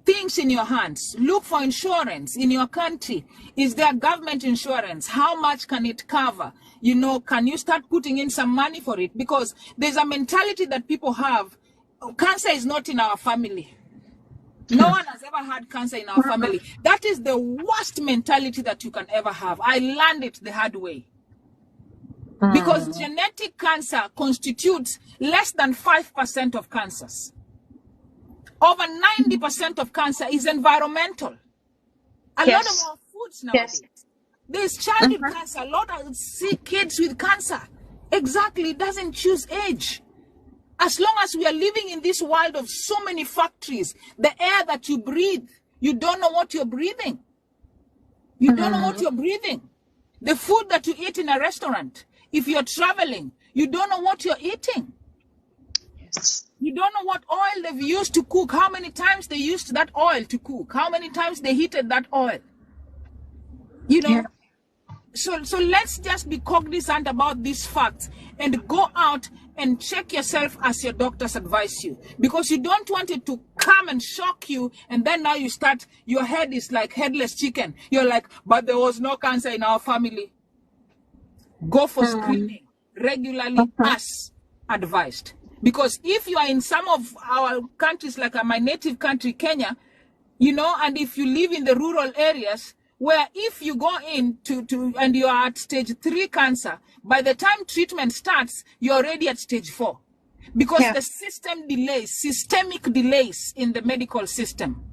things in your hands. Look for insurance in your country. Is there government insurance? How much can it cover? Can you start putting in some money for it? Because there's a mentality that people have, cancer is not in our family. No one has ever had cancer in our family. That is the worst mentality that you can ever have. I learned it the hard way. Because genetic cancer constitutes less than 5% of cancers. Over 90% of cancer is environmental. A lot of our foods nowadays. There's childhood cancer. A lot of sick kids with cancer. Exactly. It doesn't choose age. As long as we are living in this world of so many factories, the air that you breathe, you don't know what you're breathing. You don't know what you're breathing. The food that you eat in a restaurant, if you're traveling, you don't know what you're eating. You don't know what oil they've used to cook, how many times they used that oil to cook, how many times they heated that oil. You know? So let's just be cognizant about these facts and go out and check yourself as your doctors advise you, because you don't want it to come and shock you, and then now you start, your head is like headless chicken. You're like, but there was no cancer in our family. Go for screening regularly as advised. Because if you are in some of our countries, like my native country, Kenya, you know, and if you live in the rural areas, where if you go in and you are at stage 3 cancer, by the time treatment starts, you're already at stage 4. Because the systemic delays in the medical system.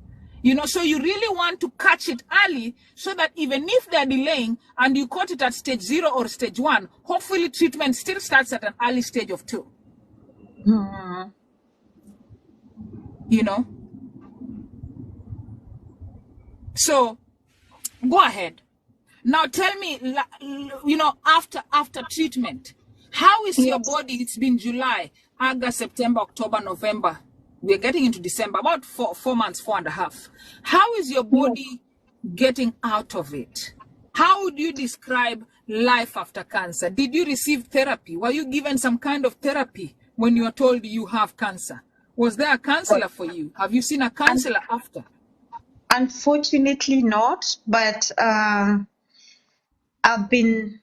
You know, so you really want to catch it early, so that even if they're delaying and you caught it at stage 0 or stage 1, hopefully treatment still starts at an early stage of 2. You know? So, go ahead. Now tell me, you know, after treatment, how is your body? It's been July, August, September, October, November. We're getting into December, about 4 months, 4.5. How is your body getting out of it? How would you describe life after cancer? Did you receive therapy? Were you given some kind of therapy when you were told you have cancer? Was there a counselor for you? Have you seen a counselor after?
Unfortunately not, but I've been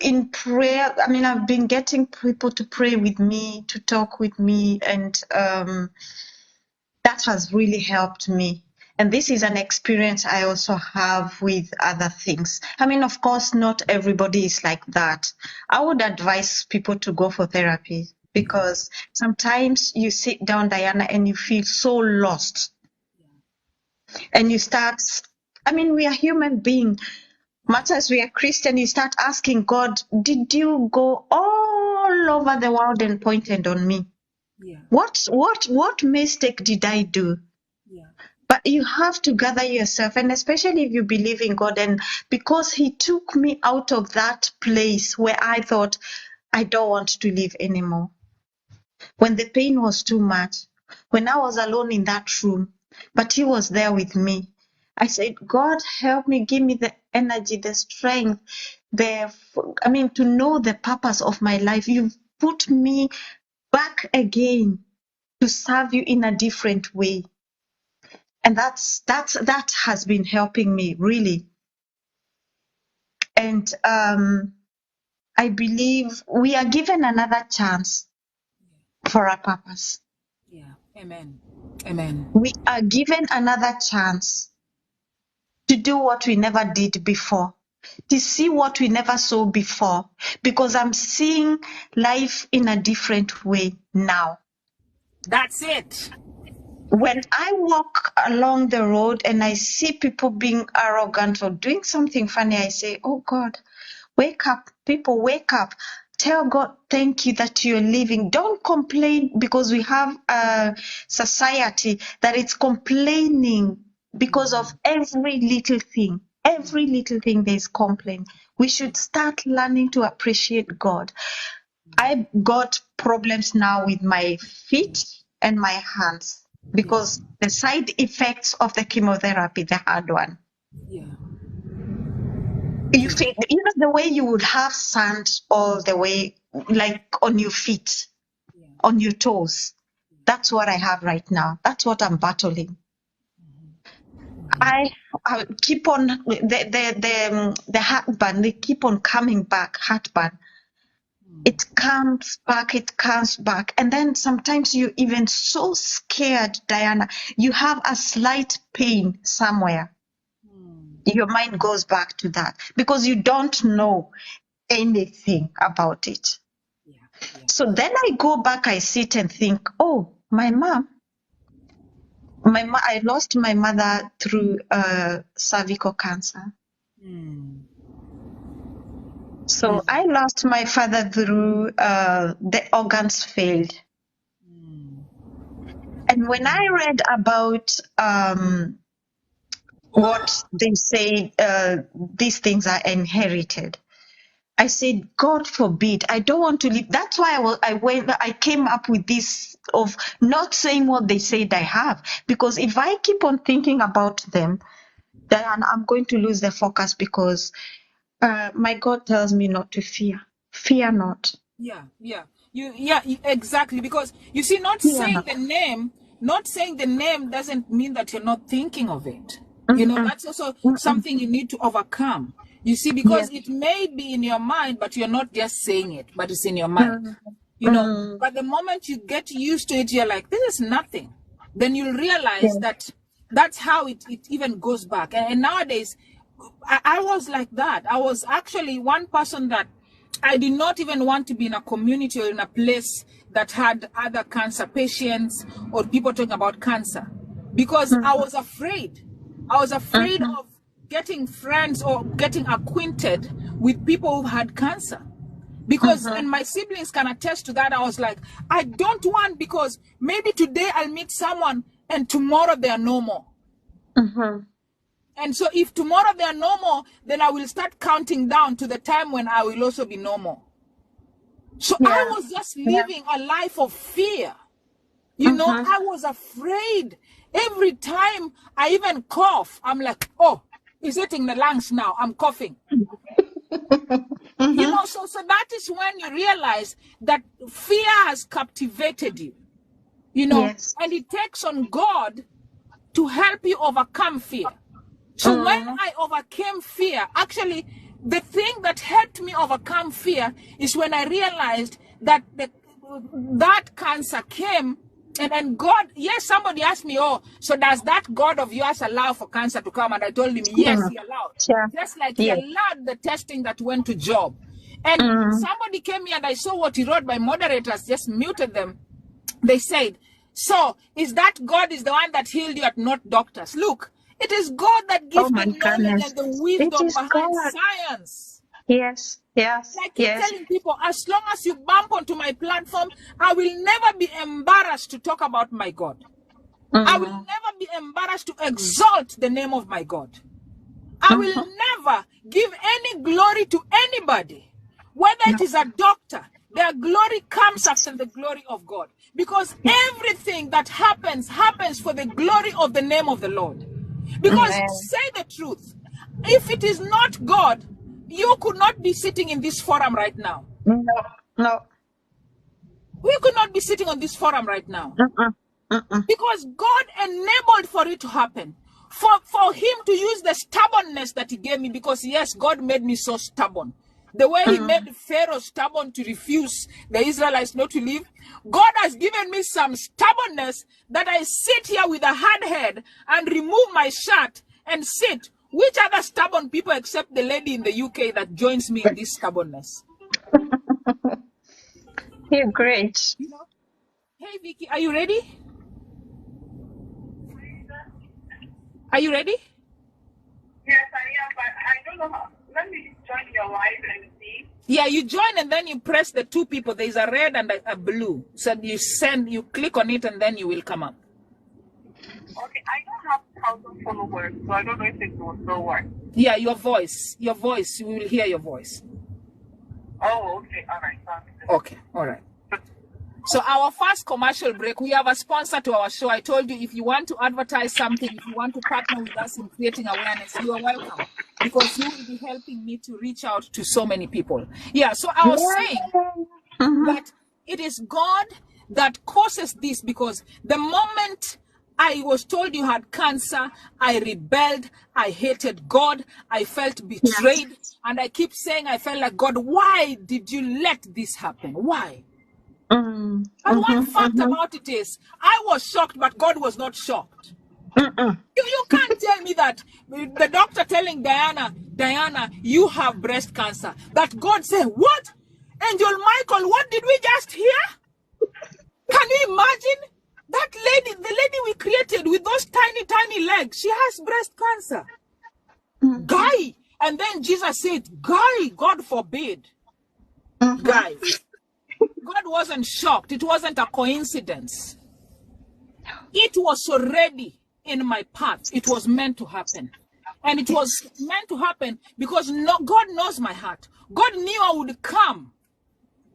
in prayer. I mean, I've been getting people to pray with me, to talk with me, and that has really helped me. And this is an experience I also have with other things. I mean, of course, not everybody is like that. I would advise people to go for therapy, because sometimes you sit down, Diana, and you feel so lost. And you start, I mean, we are human beings. Much as we are Christian, you start asking God, did you go all over the world and pointed on me?
Yeah.
What mistake did I do?
Yeah.
But you have to gather yourself, and especially if you believe in God, and because He took me out of that place where I thought I don't want to live anymore. When the pain was too much, when I was alone in that room, but He was there with me. I said, God, help me, give me the energy, the strength, to know the purpose of my life. You've put me back again to serve you in a different way. And that has been helping me, really. And I believe we are given another chance for a purpose.
Yeah. Amen. Amen.
We are given another chance to do what we never did before, to see what we never saw before, because I'm seeing life in a different way now.
That's it.
When I walk along the road and I see people being arrogant or doing something funny, I say, oh God, wake up, people, wake up. Tell God, thank you that you're living. Don't complain, because we have a society that is complaining because of every little thing. Every little thing there is complaint. We should start learning to appreciate God. I got problems now with my feet and my hands because the side effects of the chemotherapy, the hard one.
Yeah.
You feel, you know, the way you would have sand all the way, like on your feet, on your toes. That's what I have right now. That's what I'm battling. I keep on the heartburn. They keep on coming back. Heartburn. It comes back. And then sometimes you're even so scared, Diana, you have a slight pain somewhere. Your mind goes back to that because you don't know anything about it. So then I go back, I sit and think, oh, my mom, I lost my mother through cervical cancer. So I lost my father through the organs failed. And when I read about what they say, these things are inherited, I said, God forbid, I don't want to live. That's why I came up with this of not saying what they said I have, because if I keep on thinking about them, then I'm going to lose the focus, because my God tells me not to fear. Fear not.
Exactly. Because you see, not saying the name doesn't mean that you're not thinking of it. That's also something you need to overcome. You see, because it may be in your mind, but you're not just saying it, but it's in your mind. But the moment you get used to it, you're like, this is nothing. Then you'll realize that that's how it even goes back. And nowadays, I was like that. I was actually one person that I did not even want to be in a community or in a place that had other cancer patients or people talking about cancer, because I was afraid. I was afraid of getting friends or getting acquainted with people who had cancer. Because, and my siblings can attest to that, I was like, I don't want, because maybe today I'll meet someone and tomorrow they are no more. And so if tomorrow they are no more, then I will start counting down to the time when I will also be no more. So I was just living a life of fear. I was afraid. Every time I even cough, I'm like, oh, it's hitting the lungs now. I'm coughing. So that is when you realize that fear has captivated you. And it takes on God to help you overcome fear. So when I overcame fear, actually, the thing that helped me overcome fear is when I realized that that cancer came, and then God, somebody asked me, oh, so does that God of yours allow for cancer to come? And I told him, yes, he allowed. Just like he allowed the testing that went to Job. And somebody came here and I saw what he wrote. My moderators just muted them. They said, so is that God is the one that healed you and not doctors? Look, it is God that gives the knowledge and the wisdom behind science. Like telling people, as long as you bump onto my platform, I will never be embarrassed to talk about my God. I will never be embarrassed to exalt the name of my God. I will never give any glory to anybody, whether it is a doctor. Their glory comes after the glory of God, because everything that happens for the glory of the name of the Lord. Because say the truth, if it is not God, you could not be sitting in this forum right now.
No.
We could not be sitting on this forum right now. Because God enabled for it to happen. For him to use the stubbornness that he gave me, because yes, God made me so stubborn. The way he made Pharaoh stubborn to refuse the Israelites not to leave, God has given me some stubbornness that I sit here with a hard head and remove my shirt and sit. Which other stubborn people except the lady in the UK that joins me in this stubbornness?
You're great.
Hey, Vicky, are you ready? Are you ready?
Yes, I am, but I don't know how. Let me join your live and see.
Yeah, you join and then you press the two people. There's a red and a blue. So you click on it and then you will come up.
Okay, I don't have 1,000 followers, so I don't know if it will still work.
Yeah, your voice. We will hear your voice.
Oh, okay, all right.
Okay, all right. So our first commercial break, we have a sponsor to our show. I told you, if you want to advertise something, if you want to partner with us in creating awareness, you are welcome, because you will be helping me to reach out to so many people. Yeah, so I was saying that it is God that causes this, because the moment I was told you had cancer. I rebelled. I hated God. I felt betrayed. And I keep saying, I felt like, God, why did you let this happen? Why? But one fact about it is, I was shocked, but God was not shocked. You can't tell me that the doctor telling Diana, you have breast cancer. That God said, what? Angel Michael, what did we just hear? Can you imagine? That lady, the lady we created with those tiny, tiny legs, she has breast cancer. Guy. And then Jesus said, Guy, God forbid. Guys, God wasn't shocked. It wasn't a coincidence. It was already in my path. It was meant to happen. And it was meant to happen because God knows my heart. God knew I would come.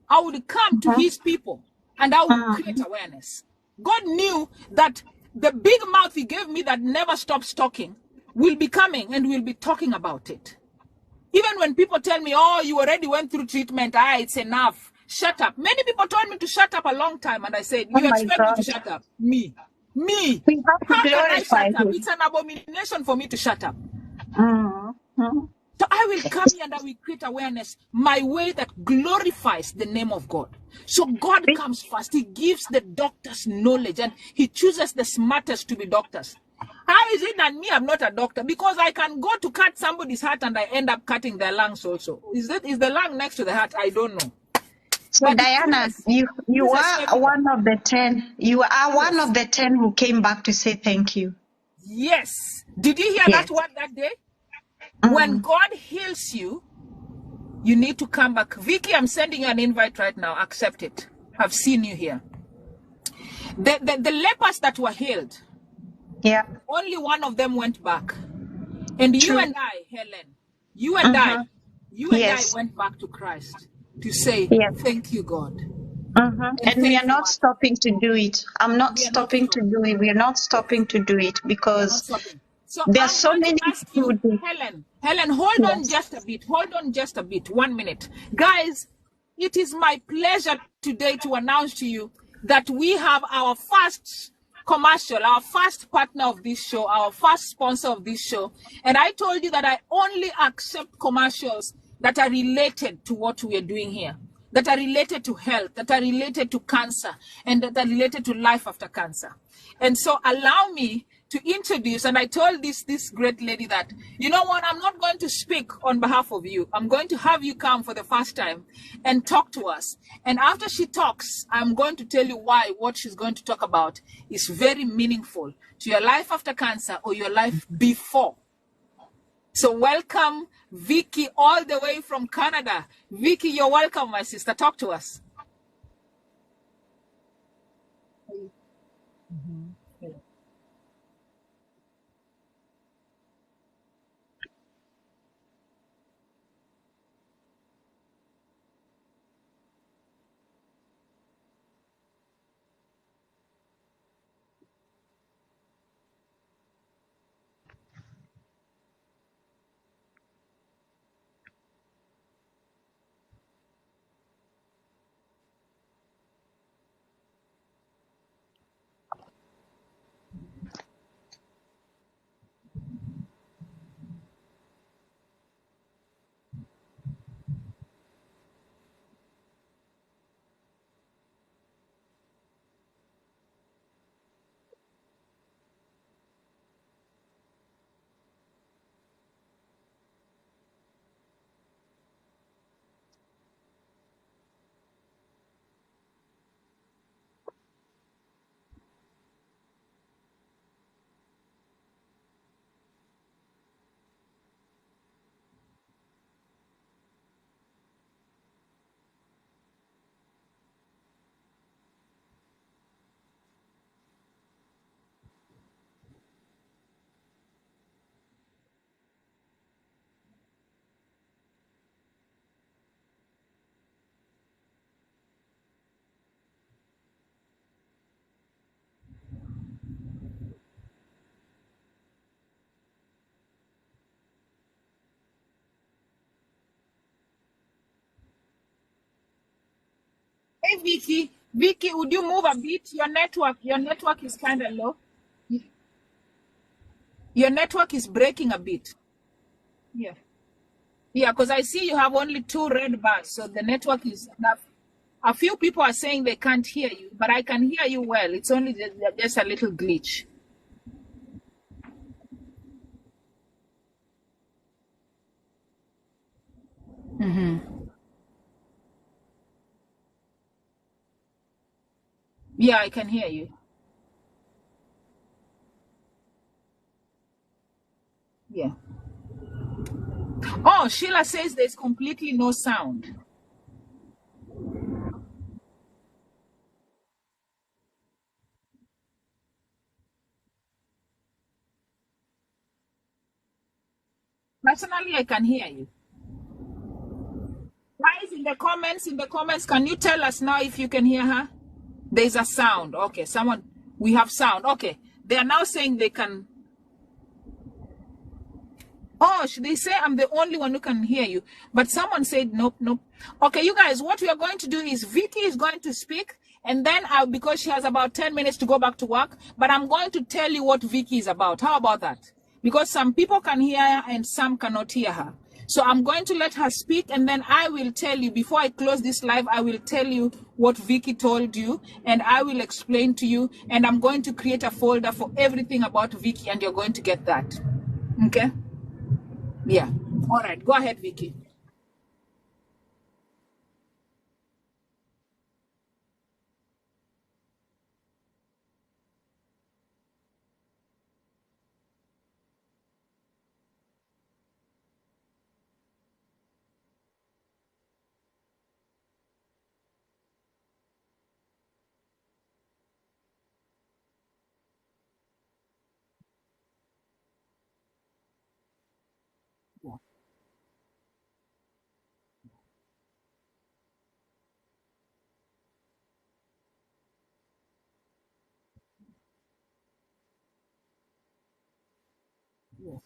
I would come to his people and I would create awareness. God knew that the big mouth he gave me that never stops talking will be coming and we'll be talking about it. Even when people tell me, oh, you already went through treatment, it's enough. Shut up. Many people told me to shut up a long time and I said, you expect me to shut up? Me.
We have to
How can I
glorify
shut up?
him.
It's an abomination for me to shut up. So I will come here and I will create awareness, my way that glorifies the name of God. So God comes first. He gives the doctors knowledge and he chooses the smartest to be doctors. How is it that me, I'm not a doctor? Because I can go to cut somebody's heart and I end up cutting their lungs also. Is the lung next to the heart? I don't know.
So
But
Diana, you are one of the 10. You are one of the 10 who came back to say thank you.
Yes. Did you hear that word that day? When God heals you, you need to come back. Vicky, I'm sending you an invite right now. Accept it. I've seen you here. The lepers that were healed, only one of them went back. And you and I, Helen, you and I went back to Christ to say, thank you, God.
And we are not stopping to do it. I'm not stopping to do it. We are not stopping to do it because
so
there are
I'm
so
going
many
to ask you, Helen, hold on just a bit. Hold on just a bit. 1 minute. Guys, it is my pleasure today to announce to you that we have our first commercial, our first partner of this show, our first sponsor of this show. And I told you that I only accept commercials that are related to what we are doing here, that are related to health, that are related to cancer, and that are related to life after cancer. And so allow me to introduce, and I told this great lady that, you know what, I'm not going to speak on behalf of you. I'm going to have you come for the first time and talk to us. And after she talks, I'm going to tell you why what she's going to talk about is very meaningful to your life after cancer or your life before. So welcome, Vicky, all the way from Canada. Vicky, you're welcome, my sister. Talk to us. Hey, Vicky. Vicky, would you move a bit? Your network is kind of low. Your network is breaking a bit. Yeah. Yeah, because I see you have only 2 red bars, so the network is enough. A few people are saying they can't hear you, but I can hear you well. It's only just a little glitch. Yeah, I can hear you. Yeah. Oh, Sheila says there's completely no sound. Personally, I can hear you. Guys, in the comments, can you tell us now if you can hear her? There's a sound. Okay, someone, we have sound. Okay, they are now saying they can. Oh, they say I'm the only one who can hear you. But someone said nope, nope. Okay, you guys, what we are going to do is Vicky is going to speak, and then because she has about 10 minutes to go back to work, but I'm going to tell you what Vicky is about. How about that? Because some people can hear her and some cannot hear her. So I'm going to let her speak, and then I will tell you, before I close this live, I will tell you what Vicky told you, and I will explain to you, and I'm going to create a folder for everything about Vicky, and you're going to get that. Okay? Yeah. All right. Go ahead, Vicky. Yes.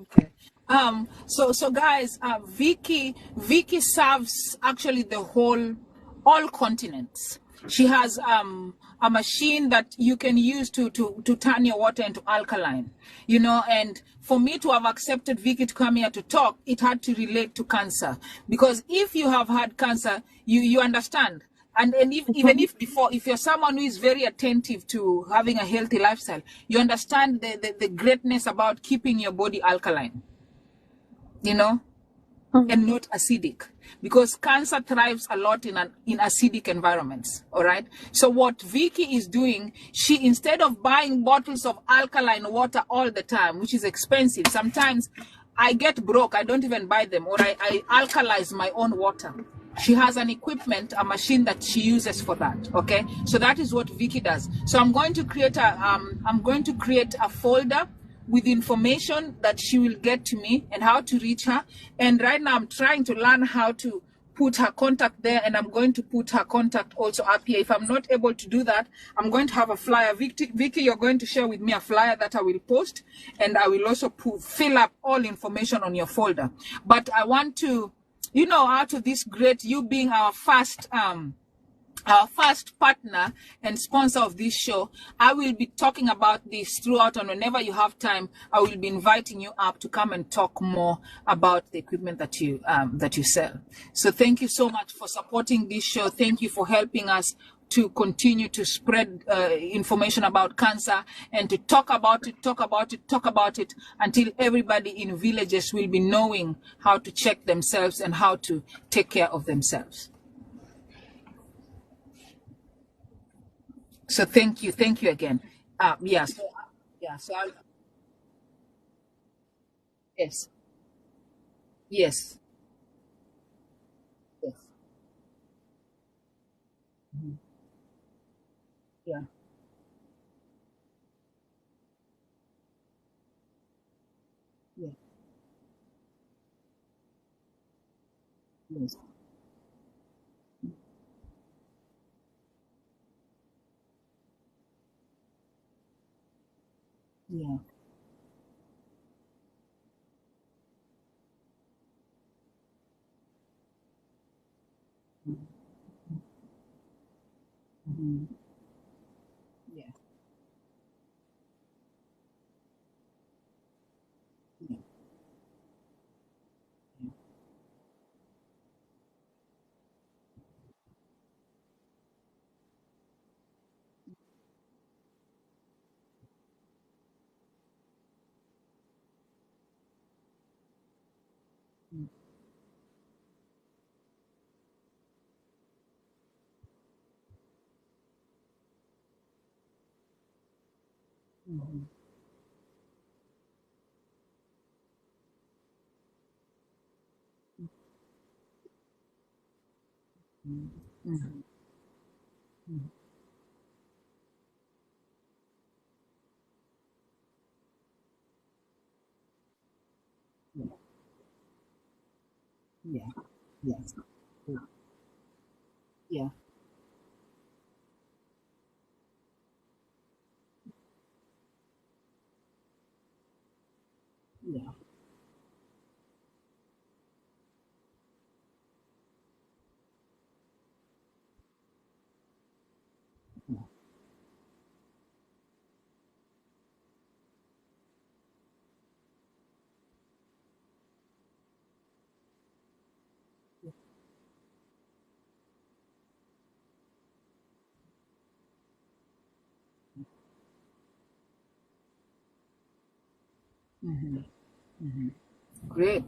Okay. So guys, Vicky serves actually the all continents. She has a machine that you can use to turn your water into alkaline, you know. And for me to have accepted Vicky to come here to talk, it had to relate to cancer, because if you have had cancer, you understand. And even if before, if you're someone who is very attentive to having a healthy lifestyle, you understand the greatness about keeping your body alkaline, you know, and not acidic, because cancer thrives a lot in acidic environments. All right. So what Vicky is doing, she, instead of buying bottles of alkaline water all the time, which is expensive, sometimes I get broke, I don't even buy them, or I alkalize my own water. She has an equipment, a machine that she uses for that. Okay, so that is what Vicky does. So I'm going to create a folder with information that she will get to me and how to reach her. And right now I'm trying to learn how to put her contact there, and I'm going to put her contact also up here. If I'm not able to do that, I'm going to have a flyer. Vicky, you're going to share with me a flyer that I will post, and I will also fill up all information on your folder. But I want to, you know, out of this great, you being our first partner and sponsor of this show, I will be talking about this throughout, and whenever you have time, I will be inviting you up to come and talk more about the equipment that you sell. So thank you so much for supporting this show. Thank you for helping us to continue to spread information about cancer, and to talk about it until everybody in villages will be knowing how to check themselves and how to take care of themselves. So thank you again. Yes, yeah. So yes, yes, yes, yeah, yeah, yes, yeah, yeah, yeah, yeah, yes, yeah, yeah, great.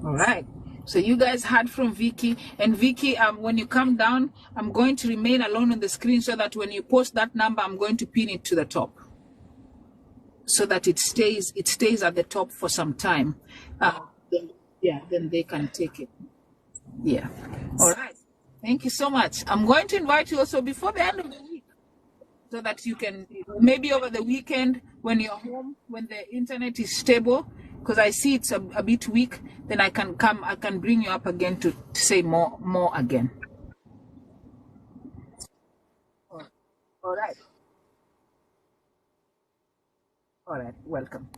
All right. So you guys heard from Vicky, and Vicky, when you come down, I'm going to remain alone on the screen so that when you post that number, I'm going to pin it to the top, so that it stays at the top for some time. Then, yeah, then they can take it. Yeah. All right. Thank you so much. I'm going to invite you also before the end of the week, so that you can, maybe over the weekend when you're home, when the internet is stable, because I see it's a bit weak, then I can bring you up again to say more again. All right. All right. Welcome.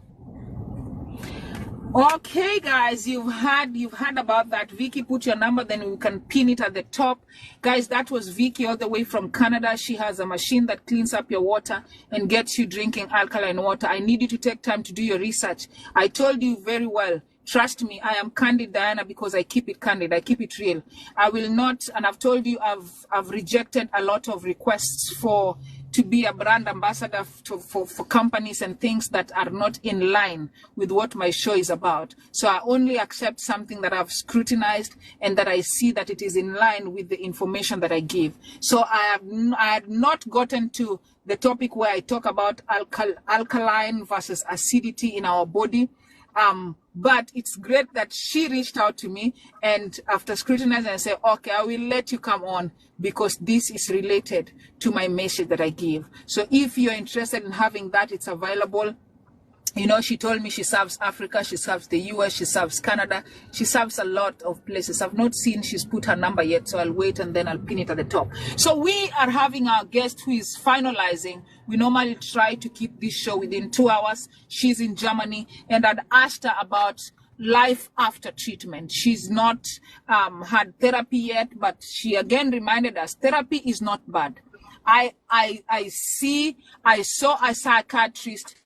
Okay, guys, you've heard about that. Vicky, put your number, then we can pin it at the top. Guys, that was Vicky all the way from Canada. She has a machine that cleans up your water and gets you drinking alkaline water. I need you to take time to do your research. I told you very well. Trust me, I am candid, Diana, because I keep it candid. I keep it real. I will not, and I've told you, I've rejected a lot of requests to be a brand ambassador for companies and things that are not in line with what my show is about. So I only accept something that I've scrutinized and that I see that it is in line with the information that I give. So I had not gotten to the topic where I talk about alkaline versus acidity in our body. But it's great that she reached out to me, and after scrutinizing, I said, okay, I will let you come on because this is related to my message that I give. So if you're interested in having that, it's available. You know, she told me she serves Africa, she serves the US, she serves Canada, she serves a lot of places. I've not seen she's put her number yet, so I'll wait and then I'll pin it at the top. So we are having our guest who is finalizing. We normally try to keep this show within 2 hours. She's in Germany, and I'd asked her about life after treatment. She's not had therapy yet, but she again reminded us therapy is not bad. I saw a psychiatrist.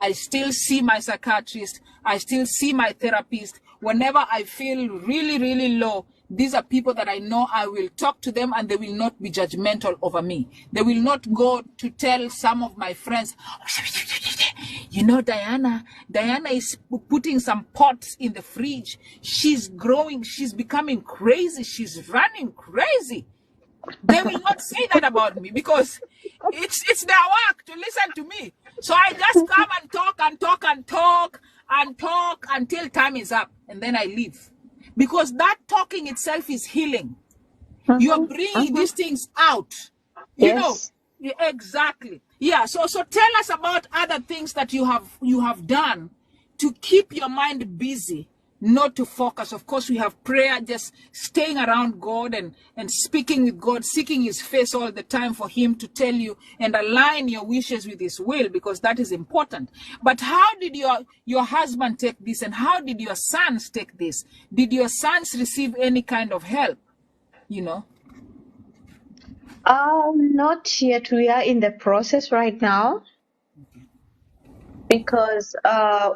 I still see my psychiatrist. I still see my therapist. Whenever I feel really, really low, these are people that I know I will talk to them and they will not be judgmental over me. They will not go to tell some of my friends, you know, Diana is putting some pots in the fridge. She's growing. She's becoming crazy. She's running crazy. They will not say that about me because it's their work to listen to me. So I just come and talk and talk and talk and talk until time is up, and then I leave. Because that talking itself is healing. You're bringing these things out. You know, exactly. Yeah. So tell us about other things that you have done to keep your mind busy, not to focus. Of course, we have prayer, just staying around God and speaking with God, seeking his face all the time for him to tell you and align your wishes with his will, because that is important. But how did your husband take this, and how did your sons take this? Did your sons receive any kind of help, you know?
Not yet. We are in the process right now because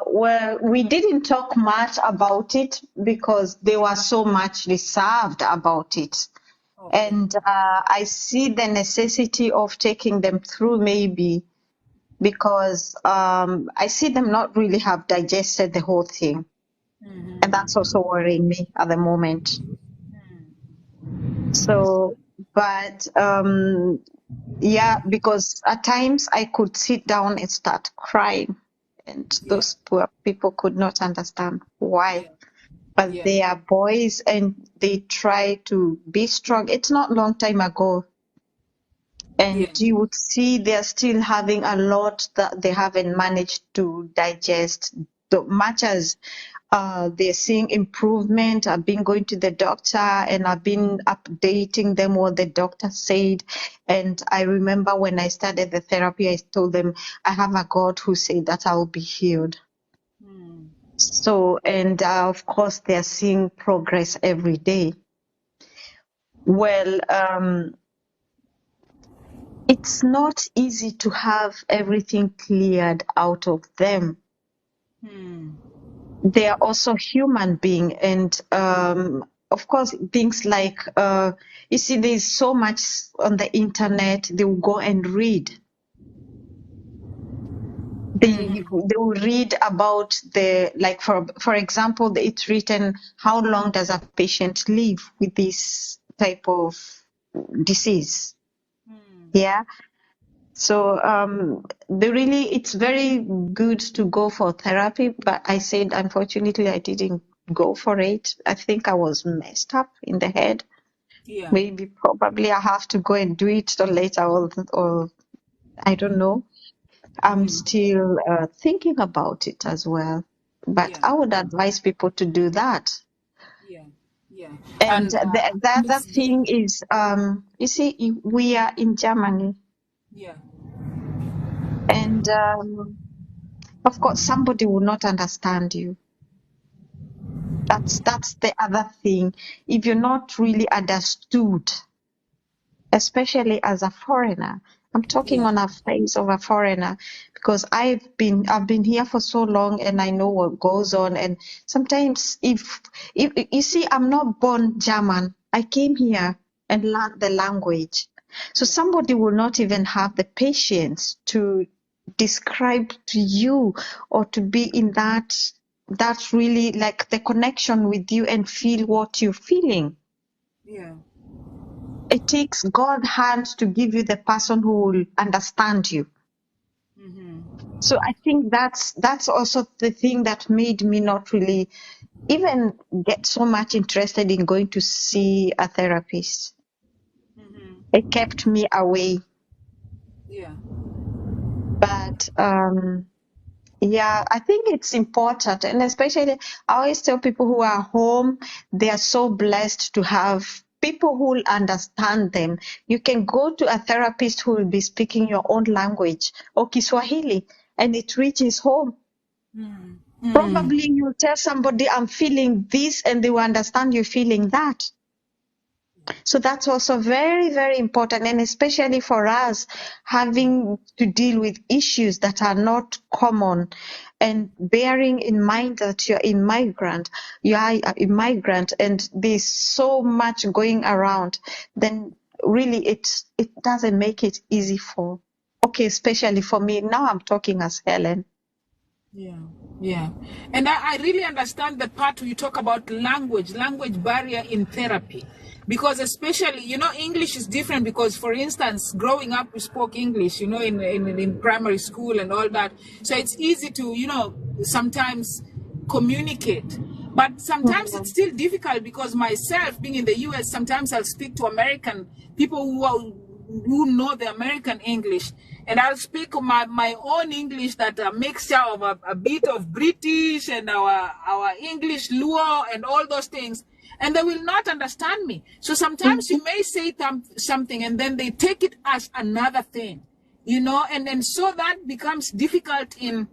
well, we didn't talk much about it because they were so much reserved about it.
Okay.
And I see the necessity of taking them through maybe because I see them not really have digested the whole thing. And that's also worrying me at the moment. So, but yeah, because at times I could sit down and start crying, and those poor people could not understand why. But they are boys and they try to be strong. It's not long time ago. And you would see they're still having a lot that they haven't managed to digest. Much as they're seeing improvement, I've been going to the doctor and I've been updating them what the doctor said. And I remember when I started the therapy, I told them, I have a God who said that I will be healed. So, and of course, they're seeing progress every day. Well, it's not easy to have everything cleared out of them. They are also human beings, and of course, things like you see, there's so much on the internet. They will go and read. They will read about like for example, it's written how long does a patient live with this type of disease. Yeah. So it's very good to go for therapy, but I said unfortunately I didn't go for it. I think I was messed up in the head.
Yeah.
Maybe probably I have to go and do it later, or I don't know. I'm still thinking about it as well, but I would advise people to do that.
Yeah.
And the other thing is, you see, we are in Germany.
Yeah.
And of course, somebody will not understand you. That's the other thing. If you're not really understood, especially as a foreigner, I'm talking
Yeah.
on a face of a foreigner because I've been here for so long and I know what goes on. And sometimes if you see, I'm not born German. I came here and learned the language. So
Yeah.
somebody will not even have the patience to describe to you or to be in that really like the connection with you and feel what you're feeling.
Yeah.
It takes God's hand to give you the person who will understand you.
Mm-hmm.
So I think that's also the thing that made me not really even get so much interested in going to see a therapist.
Mm-hmm.
It kept me away.
Yeah.
But yeah, I think it's important. And especially, I always tell people who are home, they are so blessed to have people who will understand them. You can go to a therapist who will be speaking your own language or Kiswahili, and it reaches home.
Mm.
Probably you tell somebody, I'm feeling this, and they will understand you feeling that. So that's also very, very important, and especially for us having to deal with issues that are not common, and bearing in mind that you are an immigrant, and there's so much going around. Then really, it doesn't make it easy for. Okay, especially for me now. I'm talking as Helen.
Yeah, yeah. And I really understand the part where you talk about language barrier in therapy. Because especially, English is different because, for instance, growing up, we spoke English, in primary school and all that. So it's easy to, sometimes communicate. But sometimes it's still difficult because myself, being in the US, sometimes I'll speak to American people who know the American English. And I'll speak my own English that a mixture of a bit of British and our English Luo and all those things. And they will not understand me. So sometimes you may say something and then they take it as another thing, and so that becomes difficult in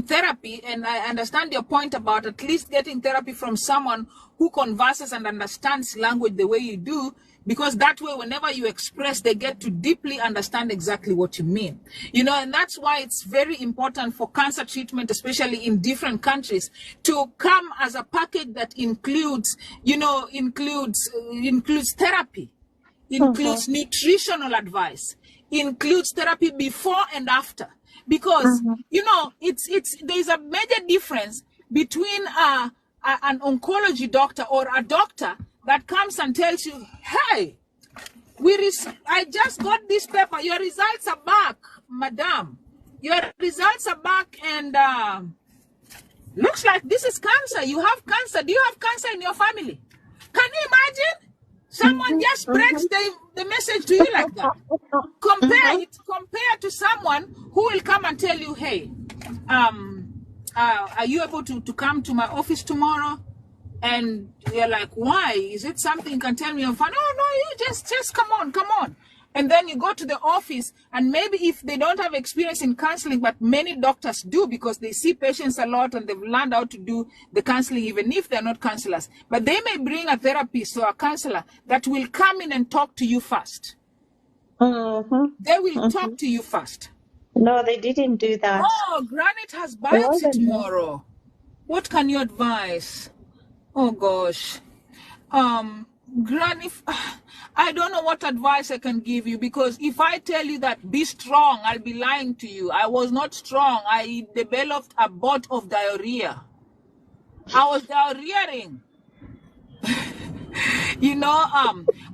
therapy. And I understand your point about at least getting therapy from someone who converses and understands language the way you do, because that way whenever you express, they get to deeply understand exactly what you mean, and that's why it's very important for cancer treatment, especially in different countries, to come as a package that includes therapy, includes nutritional advice, includes therapy before and after, because it's there's a major difference between an oncology doctor or a doctor that comes and tells you, hey, I just got this paper, your results are back, madam, your results are back, and looks like this is cancer, you have cancer, do you have cancer in your family? Can you imagine? Someone just breaks the message to you like that. Compare to someone who will come and tell you, hey, are you able to come to my office tomorrow? And you're like, why? Is it something you can tell me on phone? Oh, no, you just come on. And then you go to the office, and maybe if they don't have experience in counseling, but many doctors do because they see patients a lot and they've learned how to do the counseling, even if they're not counselors. But they may bring a therapist or a counselor that will come in and talk to you first. They will talk to you first.
No, they didn't do that.
Oh, Granite has
It
biopsy
wasn't that.
tomorrow. What can you advise? Oh gosh. Granny, I don't know what advice I can give you, because if I tell you that be strong, I'll be lying to you. I was not strong. I developed a bout of diarrhea. I was diarrheaing.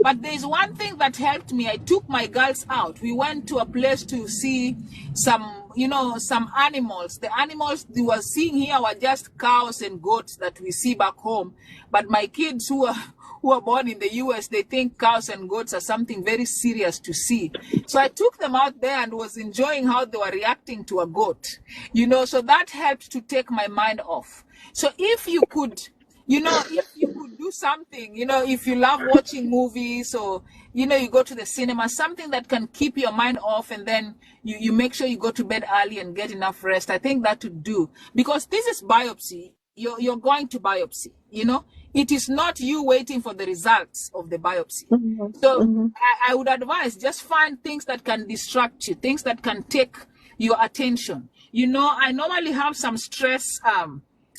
But there's one thing that helped me. I took my girls out. We went to a place to see some animals. The animals they were seeing here were just cows and goats that we see back home. But my kids who are born in the US, they think cows and goats are something very serious to see. So I took them out there and was enjoying how they were reacting to a goat. So that helped to take my mind off. So if you could do something, if you love watching movies, or, you go to the cinema, something that can keep your mind off, and then you make sure you go to bed early and get enough rest, I think that would do. Because this is biopsy. you're going to biopsy, you know. It is not you waiting for the results of the biopsy. So I would advise, just find things that can distract you, things that can take your attention. You know, I normally have some stress. I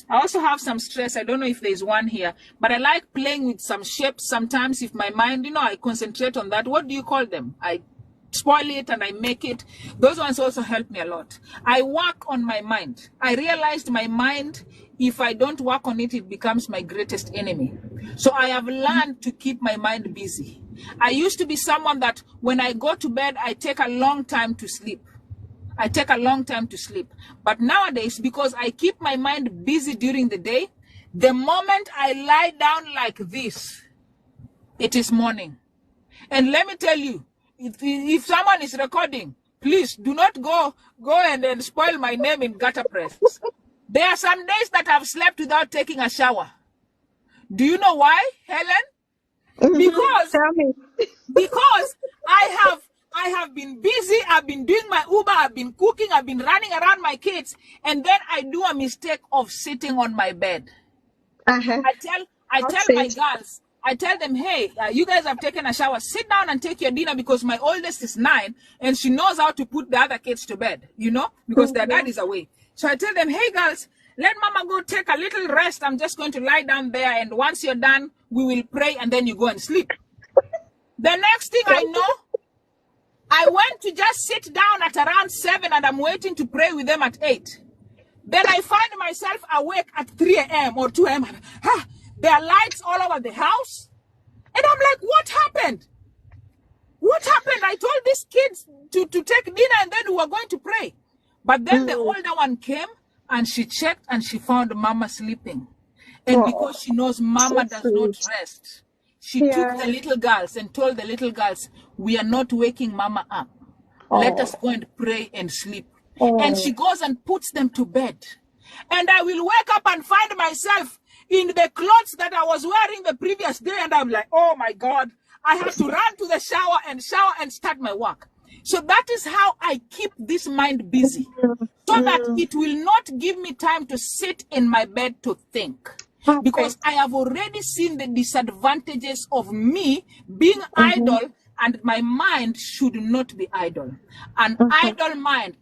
also have some stress. I don't know if there's one here, but I like playing with some shapes sometimes. If my mind, you know, I concentrate on that. What do you call them? I spoil it and I make it. Those ones also help me a lot. I work on my mind. I realized my mind, if I don't work on it, it becomes my greatest enemy. So I have learned to keep my mind busy. I used to be someone that when I go to bed, I take a long time to sleep. I take a long time to sleep. But nowadays, because I keep my mind busy during the day, the moment I lie down like this, it is morning. And let me tell you, if someone is recording, please do not go and spoil my name in gutter press. There are some days that I've slept without taking a shower. Do you know why, Helen? Because I have been busy. I've been doing my Uber. I've been cooking. I've been running around my kids, and then I do a mistake of sitting on my bed. I tell my girls. I tell them, hey, you guys have taken a shower. Sit down and take your dinner, because my oldest is 9 and she knows how to put the other kids to bed, you know, because their dad is away. So I tell them, hey, girls, let mama go take a little rest. I'm just going to lie down there. And once you're done, we will pray and then you go and sleep. The next thing I know, I went to just sit down at around 7 and I'm waiting to pray with them at 8. Then I find myself awake at 3 a.m. or 2 a.m. There are lights all over the house. And I'm like, what happened? What happened? I told these kids to take dinner and then we were going to pray. But then the older one came and she checked and she found mama sleeping. And because she knows mama does not rest, she took the little girls and told the little girls, we are not waking mama up. Let us go and pray and sleep. And she goes and puts them to bed. And I will wake up and find myself in the clothes that I was wearing the previous day. And I'm like, oh my God, I have to run to the shower and start my work. So that is how I keep this mind busy, so that it will not give me time to sit in my bed to think. Because I have already seen the disadvantages of me being idle, and my mind should not be idle. An idle mind